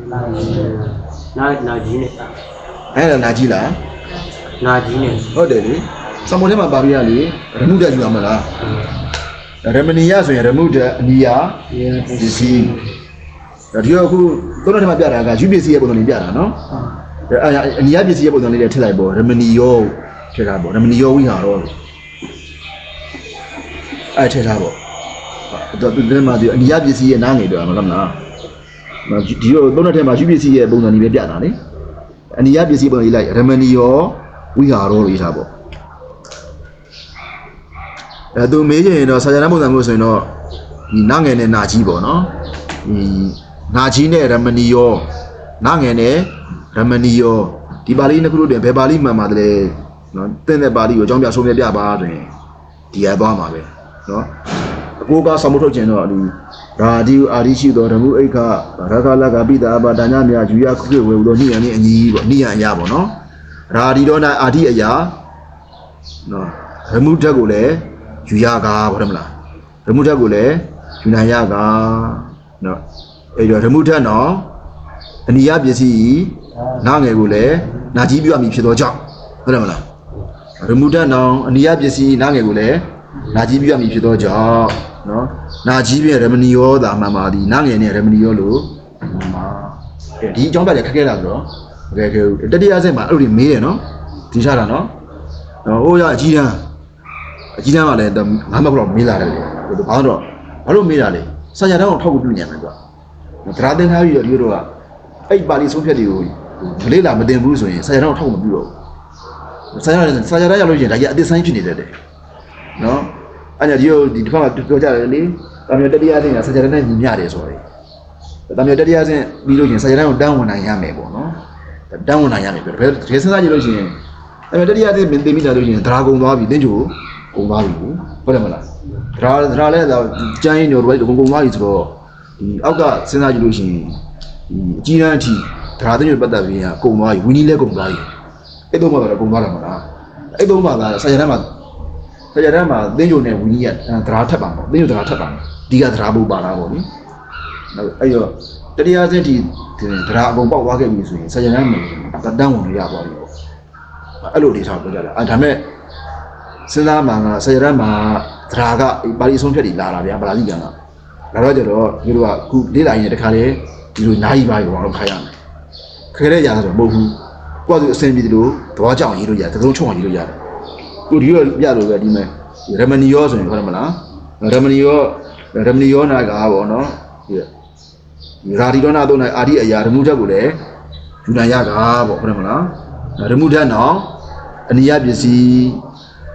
နာကြီးနဲ့အဲ့ဒါနာကြီးလားနာကြီးနဲ့ဟုတ်တယ်လေစမုံထဲမှာပါပြရလေရမှုတက်ယူရမလားရမဏီယဆိုရင်ရမှုတက်အနိယပစ္စည်းဒါဒီတော့အခုသုံးထဲမှာပြတာကယူပစ္စည်းရဲ့ပုံစံလေးပြတာနော်အနိယပစ္စည်းရဲ့ပုံစံလေးတွေထည့်လိုက်ပေါ့ရမဏီယောထည့်ထားပေါ့ရမဏီယောဝိဟာရောအဲ့ထည့်ထားပေါ့တော့ဒီထဲမှာဒီအနိယပစ္စည်းရဲ့နားငယ်တော့မလားမလားဒီတော့သုံးထဲမှာယူပစ္စည်းရဲ့ပုံစံလေးပဲပြတာလေအနိယပစ္စည်းပုံစံလေးလိုက်ရမဏီယောဝိဟာရောလို့ရေးထားပေါ့သူမေးရင်တော့ဆာဂျာနပုံစံမျိုးဆိုရင်တော့ဒီနာငယ်နဲ့နာကြီးပေါ့နော်ဒီနာကြီးနဲ့ရမဏီယောနာငယ်နဲ့ရမဏီယောဒီပါဠိနှစ်ခုတို့တွင်ဘယ်ပါဠိမှန်ပါတယ်နော်တင်းတဲ့ပါဠိကိုအကြောင်းပြဆုံးဖြတ်ပြပါဆိုရင်ဒီရသွားမှာပဲနော်အကိုကဆောင်းမထုတ်ခြင်းတော့ဒီရာဒီအာရိရှိတော်ဓမ္မအိခရခလကပိတာဘာတညာမြယူရခုဝေလို့နိယံနဲ့အညီပေါ့နိယံအရာပေါ့နော်ရာဒီတော့နာအာတိအရာနော်ဓမ္မဓာတ်ကိုလည်းယူရကားဟုတ်တယ်မလားဓမ္မဓာတ်ကိုလည်းယူနိုင်ရကားနော်အဲ့တော့ဓမ္မဓာတ်နော်အနိယပစ္စည်းနာငယ်ကိုလည်းနာကြီးပြမိဖြစ်သောကြောင့်ဟုတ်တယ်မလားဓမ္မဓာတ်နော်အနိယပစ္စည်းနာငယ်ကိုလည်းနာကြီးပြမိဖြစ်သောကြောင့်နော်နာကြီးပြရမဏီယောသာမှန်ပါသည်နာငယ်နဲ့ရမဏီယောလို့မှာဒီအကြောင်းပြတယ်ခက်ခဲတာဆိုတော့ခက်ခဲတတိယဆင့်မှာအဲ့လိုမေးတယ်နော်ဒီချတာနော်ဟိုရအကြီးတန်းကလည်းငါမှကတော့မေးလာတယ်လေဘာလို့မေးတာလဲဆရာတောင်းထောက်ကူပြုနေတယ်ကွာတရားသင်ထားပြီးတော့ဒီလိုကအဲ့ပါဠိဆုံးဖြတ်တွေကိုမလေးလာမတင်ဘူးဆိုရင်ဆရာတောင်းထောက်မပြုတော့ဆရာတောင်းရလို့ရှိရင်ဒါကြီးအသစ်ဆိုင်ဖြစ်နေတယ်နော်အဲ့ဒါဒီတစ်ခါမှပြောကြတယ်လေတာမျိုးတတိယဆင့်ကဆရာတောင်းနဲ့ညီမျှတယ်ဆိုတော့တာမျိုးတတိယဆင့်ပြီးလို့ရှိရင်ဆရာတောင်းကိုတန်းဝင်နိုင်ရမယ်ပေါ့နော်တန်းဝင်နိုင်ရမယ်ပြောတယ်ဘယ်စဉ်းစားကြည့်လို့ရှိရင်တာမျိုးတတိယဆင့်တင်ပြီးလာလို့ရှိရင်ဒရာကုံသွားပြီတင်းချိုကုန်သွားပြီဟုတ်တယ်မလားဒရာလဲကျန်းရင်တို့ဘယ်ကုန်သွားပြီဆိုတော့ဒီအောက်ကစဉ်းစားကြည့်လို့ရှိရင်ဒီအကြီးတန်းအထိဒရာသိညပတ်သက်ပြီးကကုန်သွားပြီဝီနီလဲကုန်သွားပြီအဲ့တော့မှတော့ကုန်သွားတယ်မလားအဲ့တော့မှသာဆရာတန်းမှာတင်းချိုနဲ့ဝီနီကဒရာထက်ပါတော့တင်းချိုဒရာထက်ပါဒီကဒရာဘူးပါလားပေါ့နိအဲ့တော့တတိယဆင့်ဒီဒရာအကုန်ပေါက်သွားခဲ့ပြီဆိုရင်ဆရာတန်းမှာတန်းဝင်လို့ရသွားပြီပေါ့အဲ့လိုလေးထားပြောကြတာဒါမဲ့စဉ်းစားမှဆရာရမ်းမှာသရာကပါဠိဆုံးဖြတ်ပြီးလာတာဗျာပါဠိပြန်လာတော့ကျတော့ဒီလိုကခုလေးလာရင်တခါလေဒီလိုနားကြီးပါရောတော့ခါရမယ်ခဲတဲ့ຢာဆိုတော့မဟုတ်ဘူးကိုယ့်သူအစင်ပြီးဒီလိုသဘောကျအောင်ရေးလို့ရတယ်သုံးချုံအောင်ရေးလို့ရတယ်ကိုဒီလိုပြလို့ပဲဒီမဲ့ရမဏီယောဆိုရင်ဟုတ်တယ်မလားရမဏီယောနာကပေါ့နော်ဒီရာဒီတော့နာတော့အာဒီအရာဓမ္မဓာတ်ကိုလည်းယူနိုင်ရကားပေါ့ဟုတ်တယ်မလားဓမ္မဓာတ်နော်အနိယပစ္စည်း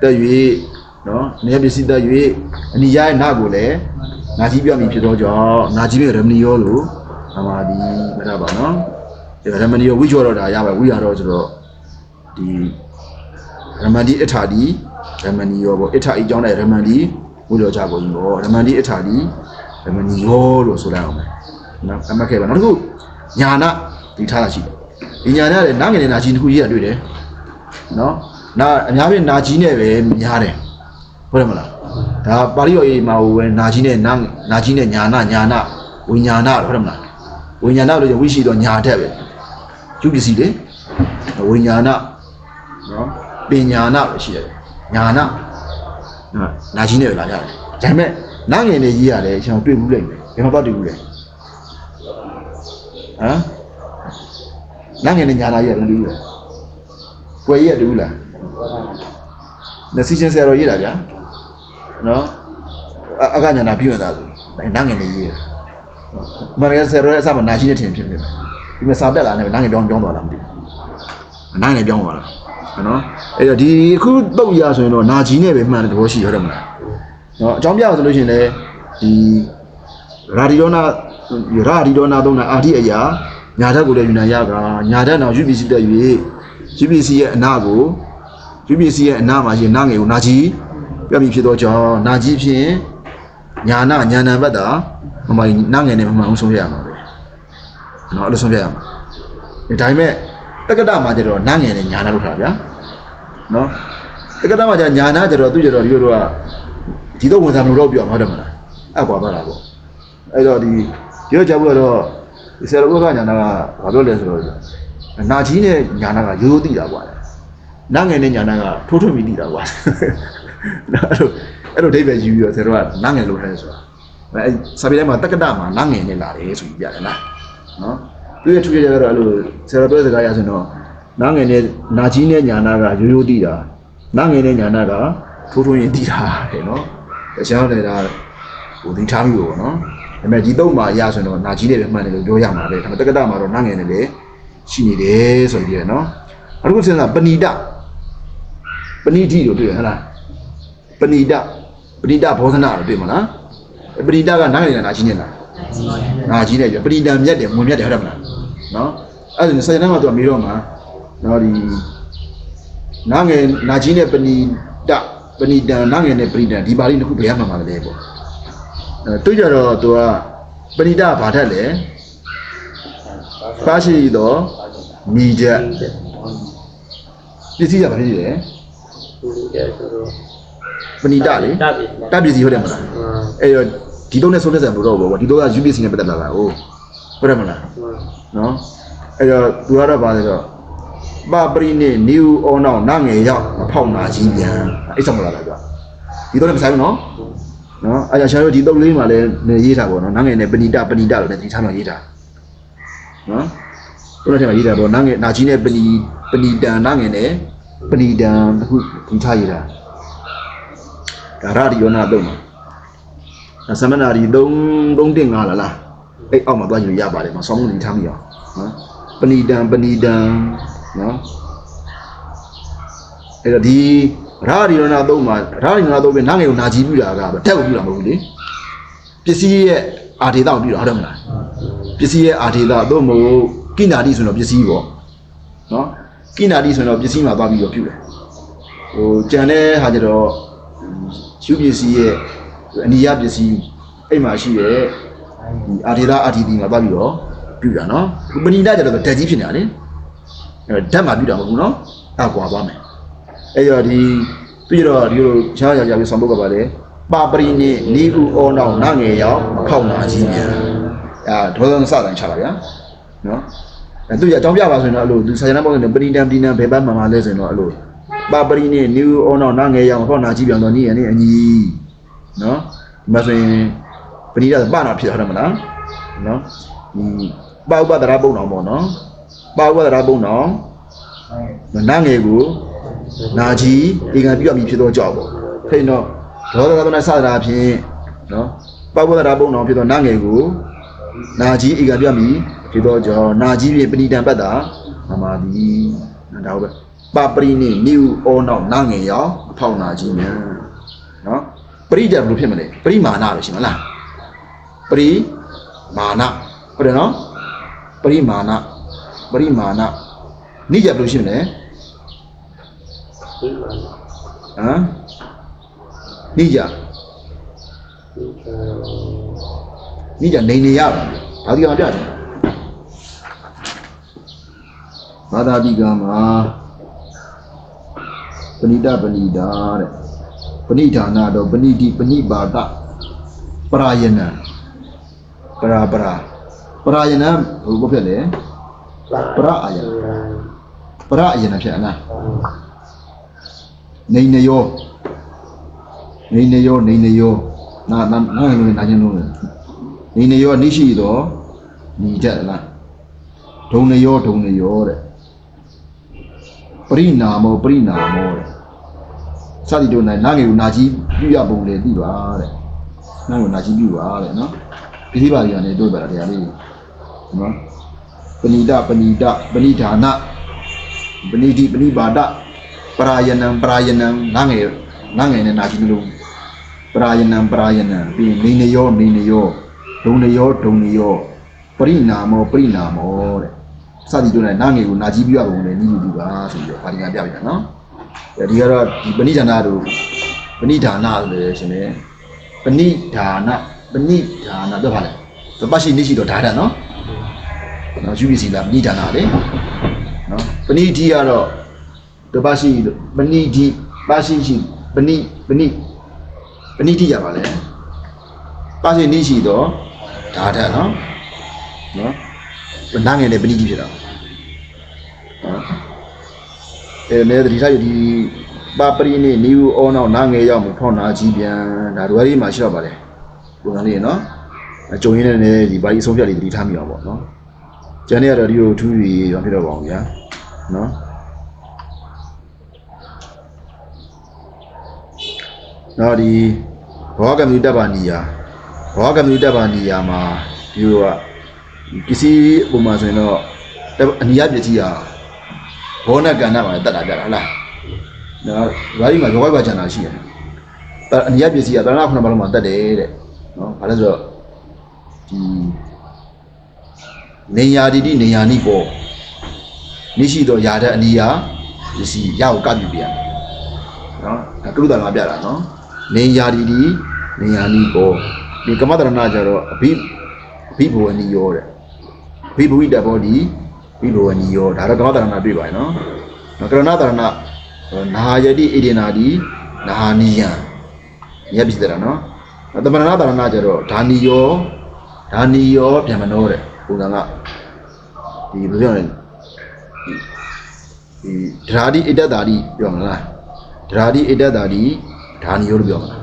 တက်၍နော်နေပစ္စည်းတက်၍အနိယရဲ့နာကိုလည်းနာကြီးပြမိဖြစ်သောကြောင့်နာကြီးရဲ့ရမဏီယောလို့သမာဓိမရပါနော်ဒီရမဏီယောဝိကျော်တော့ဒါရပါဝိရတော့ဆိုတော့ဒီရမဏီအထာဒီရမဏီယောပေါ့အထာအကြောင်းတဲ့ရမဏီဝိကျော်ကြကုန်ပေါ့ရမဏီအထာဒီရမဏီယောလို့ဆိုလိုက်အောင်မယ်နော်အမှတ်ခဲ့ပါနောက်တစ်ခုညာနာဒီထားတာရှိတယ်ဒီညာနာလည်းနားငယ်နဲ့နာကြီးတစ်ခုကြီးရတွေ့တယ်နော်နာအများကြီးနာကြီးနဲ့ပဲများတယ်ဟုတ်တယ်မလားဒါပါဠိတော်ရေးမှာဟိုပဲနာကြီးနဲ့နာကြီးနဲ့ညာနာဝိညာဏဟုတ်တယ်မလားဝိညာဏလို့ဝိရှိတော့ညာတက်ပဲ ယူပစ္စည်းလေဝိညာဏနော်ပညာဏပဲရှိတယ်ညာဏနာကြီးနဲ့လာကြတယ်ဒါပေမဲ့နာငယ်နဲ့ကြီးရတယ်ကျွန်တော်တွေ့ဘူးလိမ့်မယ်ဘယ်မှာတော့တွေ့ဘူးလဲဟမ်နာငယ်နဲ့ညာနာကြီးရတယ်တွေ့ဘူးလားကွယ်ကြီးရတွေ့ဘူးလားနစီချင်းဆရာတော်ရေးတာဗျာနော်အကညာနာပြည့်နေတာဆိုနာငယ်နဲ့ရေးရမရဆရာတော်ရဲ့အစမှာနာကြီးနဲ့ထင်ဖြစ်နေတယ်ဒီမှာစာတက်လာတယ်နာငယ်ပြောင်းသွားတာမသိဘူးနာငယ်ပြောင်းသွားတာနော်အဲ့တော့ဒီအခုတုတ်ရဆိုရင်တော့နာကြီးနဲ့ပဲမှန်တဲ့သဘောရှိရတယ်မလားနော်အကြောင်းပြဆိုလို့ရှိရင်လည်းဒီရာဒီယောနာသုံးတာအာတိအရာညာဓာတ်ကိုလည်းယူနိုင်ရကညာဓာတ်နောက် UPC တက်၍ UPC ရဲ့အနာကို UPC ရဲ့အနာမှာရှိနာငယ်ကိုနာကြီးပြပြီဖြစ်တော့ကြောင့်နာကြီးဖြင့်ညာနာဘတ်တာမမနာငယ်နဲ့မမှန်အောင်ဆုံးပြရမှာပဲနော်အဲ့လိုဆုံးပြရမှာဒါပေမဲ့တက္ကတာမှာကျတော့နာငယ်နဲ့ညာနာလို့ထားဗျာနော်တက္ကတာမှာကျညာနာကျတော့သူကျတော့ဒီလိုတော့ဒီတော့ဝန်ဆောင်လို့တော့ပြောမှာဟုတ်တယ်မလားအကွာသွားတာပေါ့အဲ့တော့ဒီပြောကြဘူးတော့ဆရာတော်ကညာနာကဘာပြောလဲဆိုတော့နာကြီးနဲ့ညာနာကရိုးရိုးသိတာကွာနာငယ်နဲ့ညာနာကထိုးထွင်းပြီးသိတာကွာအဲ့လိုဒိဗ္ဗေယူပြီးတော့ဆရာတော်ကနာငယ်လို့ထားတယ်ဆိုတာအဲ့စာပေထဲမှာတက္ကတာမှာနာငယ်နဲ့လာတယ်ဆိုပြီးပြတယ်လားနော်သူရဲ့ထူးခြားချက်ကတော့အဲ့လိုဆရာတော်ပြောစကားရဆိုတော့နာငယ်နဲ့နာကြီးနဲ့ညာနာကရိုးရိုးသိတာနာငယ်နဲ့ညာနာကထိုးထွင်းရင်သိတာတဲ့နော်အရှောင်းနေတာဟိုဒီထားပြီးပေါ့နော်ဒါပေမဲ့ဒီတော့မှာအရာဆိုတော့နာကြီးနဲ့ပဲမှန်တယ်လို့ပြောရမှာပဲဒါပေမဲ့တက္ကတာမှာတော့နာငယ်နဲ့လည်းရှိနေတယ်ဆိုပြီးရနော်အခုစဉ်းစားပဏိတိလို့တွေ့ရဟလားပဏိတဘောဓနာလို့တွေ့မလားပဏိတကနာငယ်နဲ့နာကြီးနဲ့လားနာကြီးနဲ့ပြပဏိတံမြတ်တယ်မွန်မြတ်တယ်ဟုတ်တယ်မလားနော်အဲ့ဒါဆိုရင်ဆက်ရမ်းမှာသူကမေးတော့မှာနော်ဒီနာငယ်နာကြီးနဲ့ပဏိတံနာငယ်နဲ့ပဏိတံဒီပါဠိနှစ်ခုဘယ်မှာမှာလဲပေါ့တွေ့ကြတော့သူကပဏိတဘာထက်လဲပါရှိတော့မိချက်ပစ္စည်းကဘာဖြစ်လဲပဏိတလေတပ်ပစ္စည်းဟုတ်တယ်မလားအဲ့တော့ဒီတော့နဲ့ဆုံးဖြတ်စံမလို့တော့ဘောဒီတော့က UPC နဲ့ပတ်သက်လာတာဟုတ်တယ်မလားနော်အဲ့တော့သူကတော့ဘာလဲဆိုတော့ပပရိနေနီဦးအောင်အောင်နာငယ်ရောက်မဖောက်နာကြီးပြန်အဲ့ဆောင်မလာတာကွာဒီတော့လည်းမဆိုင်ဘူးနော်အဲ့ဒါရှာလို့ဒီတော့လေးမှာလည်းရေးထားပေါ့နော်နာငယ်နဲ့ပဏိတလို့လည်းဒီထားတော့ရေးထားနော်သူတို့ထဲမှာရေးထားပေါ့နာငယ်နာကြီးနဲ့ပဏိတံနာငယ်နဲ့ပဏိတံတခုဒီထားရေးထားဒါရဒီယောနာတော့မှာသမဏရီ3.5လားအဲ့အောက်မှာသွားကြည့်လို့ရပါတယ်မဆောင်းလို့ဒီထားမိအောင်နော်ပဏိတံနော်အဲ့တော့ဒီရာဒီယောနာတော့မှာရာဒီယောနာတော့ပဲနာငယ်ကိုနာကြီးပြတာကတက်ကိုပြတာမဟုတ်ဘူးလေပစ္စည်းရဲ့အာဒေတာကိုပြတာဟုတ်တယ်မလားပစ္စည်းရဲ့အာဒေတာတော့မဟုတ်ကိနာတိဆိုတော့ပစ္စည်းပေါ့နော်ကိနာတိဆိုတော့ပစ္စည်းမှာသွားပြီးတော့ပြုတယ်ဟိုကြံတဲ့ဟာကြတော့ရှုပစ္စည်းရဲ့အနိယပစ္စည်းအဲ့မှာရှိတဲ့အာဒေတာအာတီတီမှာသွားပြီးတော့ပြုတာနော်ပဏိတကြတော့ဓာတ်ကြီးဖြစ်နေတာလေအဲ့ဓာတ်မှာပြုတာမဟုတ်ဘူးနော်အကွာသွားမယ်အဲ့တော့ဒီပြီးတော့ဒီလိုချားရပြီးဆောင်ပုတ်ကပါလေပပရိနေနီဥဩနောင်နာငယ်ရောက်မဖောက်နာကြီးပြန်ဒေါသစတဲ့ချတာဗျာနော်အဲ့သူအကြောင်းပြပါဆိုရင်တော့အဲ့လိုသူဆာယနာပေါ့ဆိုပဏိတံဘယ်ဘက်မှာလဲဆိုရင်တော့အဲ့လိုပပရိနေနီဥဩနောင်နာငယ်ရောက်မဖောက်နာကြီးပြန်တော့နီးရနေအညီနော်ဒီမှာဆိုရင်ပဏိတပနာဖြစ်ဟုတ်တယ်မလားနော်ပဥပဒရာပုံတော်ပေါ့နော်ပဥပဒရာပုံတော်နာငယ်ကိုနာကြီးဒီကံပြုတ်ပြီးဖြစ်တော့ကြောက်ပေါ့ဖိတော့ဒေါသကနဲ့စတာဖြင့်နော်ပဥပဒရာပုံတော်ဖြစ်တော့နာငယ်ကိုနာကြီးဧကပြုတ်ပြီးဖြစ်တော့ကြောက်နာကြီးပြင်ပဏိတံပတ်တာမမာဒီဒါဟုတ်ပဲပပရိနေနိဥဩနောက်နာငယ်ရောက်အဖောက်နာကြီးမြန်နော်ပရိကြဘယ်လိုဖြစ်မလဲပရိမာဏလို့ရှိမလားပရိမာဏဟုတ်တယ်နော်ပရိမာဏနိကြဘယ်လိုရှိမလဲဟမ်နိကြနေရပါဘာဒီကမှာပြတယ်ဘာသာဒီကမှာပဏိတတဲ့ပဏိဌာနာတော့ပဏိတိပဏိပါဒပရာယနံပရာယနံဘယ်လိုဖြစ်လဲ ပရအာယနာပရအာယနာဖြစ်အလားနေနေယောနေနေယောနေနေယောနာလုံးနာချင်းလုံးနေနေယောနိရှိတော့ညီကြလားဒုံနေယောတဲ့ပရိနာမောတဲ့စသည်တို့နိုင်နာငယ်ကိုနာကြီးပြုရပုံလေသိပါတဲ့နာငယ်ကိုနာကြီးပြုပါတဲ့နော်ဒီဒီပါရီကနေတို့ပါတရားလေးနော်ပဏိဒပဏိဒါနပဏိတိပဏိပါဒပရာယနံနာငယ်နဲ့နာကြီးမျိုးပရာယနံပြီးနေနေယောဒုံနေယောပရိနာမောတဲ့စသည်တို့နိုင်နာငယ်ကိုနာကြီးပြုရပုံလေညီညီပါဆိုပြီးတော့ပါရီကပြပြတာနော်ဒီကတော့ဒီပဏိဒါနတို့ပဏိဒါနလို့ရှင်လေပဏိဒါနတော့ပါလေသပတ်ရှိနေရှိတော့ဒါတာနော်ယူပီစီလာပဏိဒါနလေနော်ပဏိတိကတော့သပတ်ရှိပဏိတိပါရှိပဏိတိရပါလေပါရှိနေရှိတော့ဒါတာနော်နာငယ်နဲ့ပဏိတိဖြစ်တာနော်မဲတတိထားဒီပါပရိနေနီဦးအောနောက်နာငယ်ရောက်မှထောင်းနာကြီးပြန်ဒါတို့ရီမှာရှိတော့ပါလေပုံစံလေးနော်အကြုံရင်းနဲ့ဒီဘာကြီးအဆုံးဖြတ်လေးတတိထားမိအောင်ပေါ့နော်ကျန်တဲ့ကတော့ဒီလိုထူးထူးရောဖြစ်တော့ပါအောင်ဗျာနော်နောက်ဒီဘောကမ္မီတပ်ပါနီယာမှာဒီလိုကပစ္စည်းပုံမှန်ဆိုရင်တော့အနိယပစ္စည်းဟာဘောနကန္နမှာတက်တာကြတာဟုတ်လားနော်ဘာဒီမှာရောဂါကျန်တာရှိတယ်အနိယပစ္စည်းကတဏှာခုနပါလုံးမှာတက်တယ်တဲ့နော်ဘာလဲဆိုတော့ဒီနေယာတိနေယာနိကောနိရှိတော့ယာတဲ့အနိယပစ္စည်းရကိုကပ်ပြပြန်နော်ဒါကရုတ္တမှာပြတာနော်နေယာတိနေယာနိကောဒီကမ္မတရဏကျတော့အဘိဘဝနိယောတဲ့ဘိဘဝိတဘောဒီဘိဘဝနိယောဒါတော့ကမ္မတရဏတွေ့ပါရဲ့နော်ကရဏတရဏနာယတိဣဒေနာတိနာနိယံညပြစ်တယ်နော်သမဏနာတရဏကျတော့ဓာနိယောပြန်မနောတဲ့ပုံစံကဒီဘယ်လိုပြောလဲဒီဒရာတိဣတ္တတာတိပြောမလားဒရာတိဣတ္တတာတိဓာနိယောလို့ပြောမလား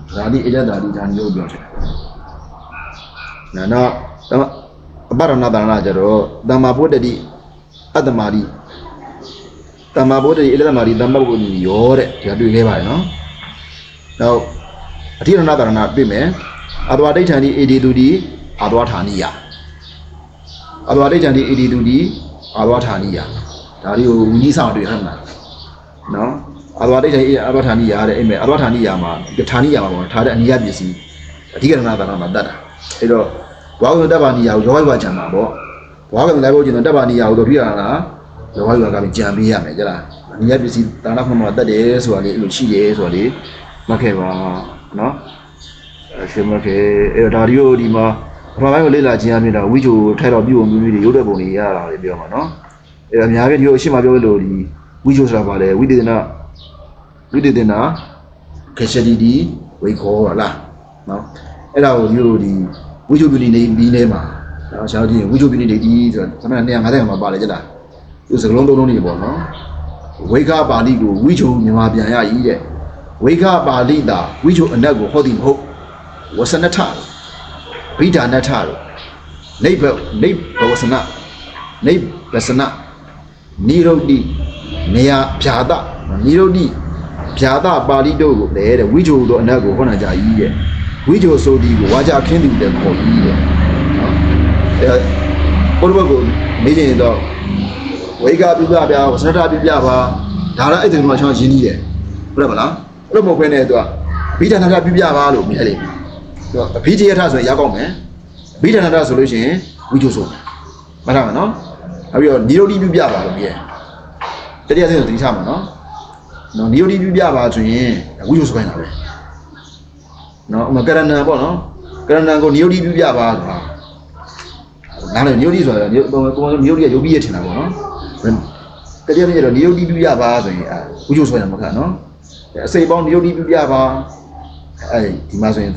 ဒရာတိဣတ္တတာတိဓာနိယောပြောတယ်နော်အပရဏတရဏကျတော့သမ္မာပုတ္တိအတ္တမာတိသမ္မာဗုဒ္ဓရဲ့အလ္လမာရီသမ္မာဗုဒ္ဓရောတဲ့ဒီကတွေ့ခဲ့ပါတယ်နော်နောက်အထိရဏတရဏတွေ့မယ်အတဝဒိဋ္ဌံဒီအေဒီတုဒီအာသဝဌာနိယအတဝဒိဋ္ဌံဒီအေဒီတုဒီအာသဝဌာနိယဒါလေးကိုဝီကြီးဆောင်တွေ့ရမှာနော်အတဝဒိဋ္ဌံအာသဝဌာနိယတဲ့အဲ့မဲ့အာသဝဌာနိယမှာဌာနိယမှာပေါ့ထားတဲ့အနိယပစ္စည်းအဓိကရဏတရဏမှာတတ်တာအဲ့တော့ဝါဝတ္တပါနိယကိုရောဝိုက်ချမ်းမှာပေါ့ဝါကလည်းလိုက်ဖို့ကျင်တော့တပ္ပနိယကိုတော့ပြရတာရောဝိုက်ကကြံပေးရမယ်ကြလားအနိယပစ္စည်းတာနာခမတတ်တယ်ဆိုတာလေအဲ့လိုရှိရဲဆိုတာလေမှတ်ခဲ့ပါနော်ရှင်းမခဲ့အဲ့တော့ဒါဒီကိုဒီမှာပထမပိုင်းကိုလေ့လာခြင်းအပြင်တော့ဝိချိုထိုက်တော့ပြုံမျိုးတွေရုပ်တဲ့ပုံတွေရတာလေပြောမှာနော်အဲ့တော့အများကြီးဒီကိုအရှိမပြောလို့ဒီဝိချိုဆိုတာပါလေဝိတေသနာခက်ရှတီဒီဝိခောဟုတ်လားနော်အဲ့ဒါကိုဒီဝိချိုပြည်နေပြီးနေမှာနော်ရှားကြည့်ဝိချိုပြည်နေဒီဆိုတော့သမဏ250မှာပါလေကြလားသူစကလုံးသုံးလုံးနေပေါ့နော်ဝိခပါဠိကိုဝိချိုမြန်မာပြန်ရည်တဲ့ဝိခပါဠိတာဝိချိုအနက်ကိုဟောသည်မဟုတ်ဝဆနထဗိဓာနထတို့နိဗ္ဗဝဆနနိဗ္ဗစနနိရုဒ္ဓိနေယဗျာတနိရုဒ္ဓိဗျာတပါဠိတို့ကိုလည်းတဲ့ဝိချိုတို့အနက်ကိုဟောနာကြည်တဲ့ဝိချိုဆိုသည်ကိုဝါကြခင်းသူတဲ့ခေါ်ကြီးတဲ့နော်ဘုရားကိုနေကျင်တော့ဝိကပြပြပြဝဆနထပြပြပါဒါလည်းအဲ့ဒီမှာချောင်းရင်းကြီးတယ်ဟုတ်တယ်မလားအဲ့လိုမဟုတ်ဘဲနဲ့သူကဗိဓာနထပြပြပါလို့မြဲလေသူကအဘိဓိယထဆိုရင်ရောက်ကောင်းမယ်ဗိဓာနထဆိုလို့ရှိရင်ဝိချိုဆိုမှတ်ထားမှာနော်နောက်ပြီးတော့နိရုဒ္ဓိပြပြပါလို့မြဲတတိယဆင့်ဆိုသတိထားမှာနော်နိရုဒ္ဓိပြပြပါဆိုရင်ဝိချိုဆိုခိုင်းတာပဲနော်ဥမာကရဏံပေါ့နော်ကရဏံကိုနိရုဒ္ဓိပြပြပါဆိုတာနားလေနိရုဒ္ဓိဆိုတာနိရုဒ္ဓိကယုတ်ပြီးရထင်တာပေါ့နော်တတိယနေ့ကျတော့နိရုဒ္ဓိပြုပြပါဆိုရင်ဝိချိုဆွဲတာမဟုတ်ခါနော်အစိပ်ပေါင်းနိရုဒ္ဓိပြုပြပါအဲဒီမှာဆိုရင်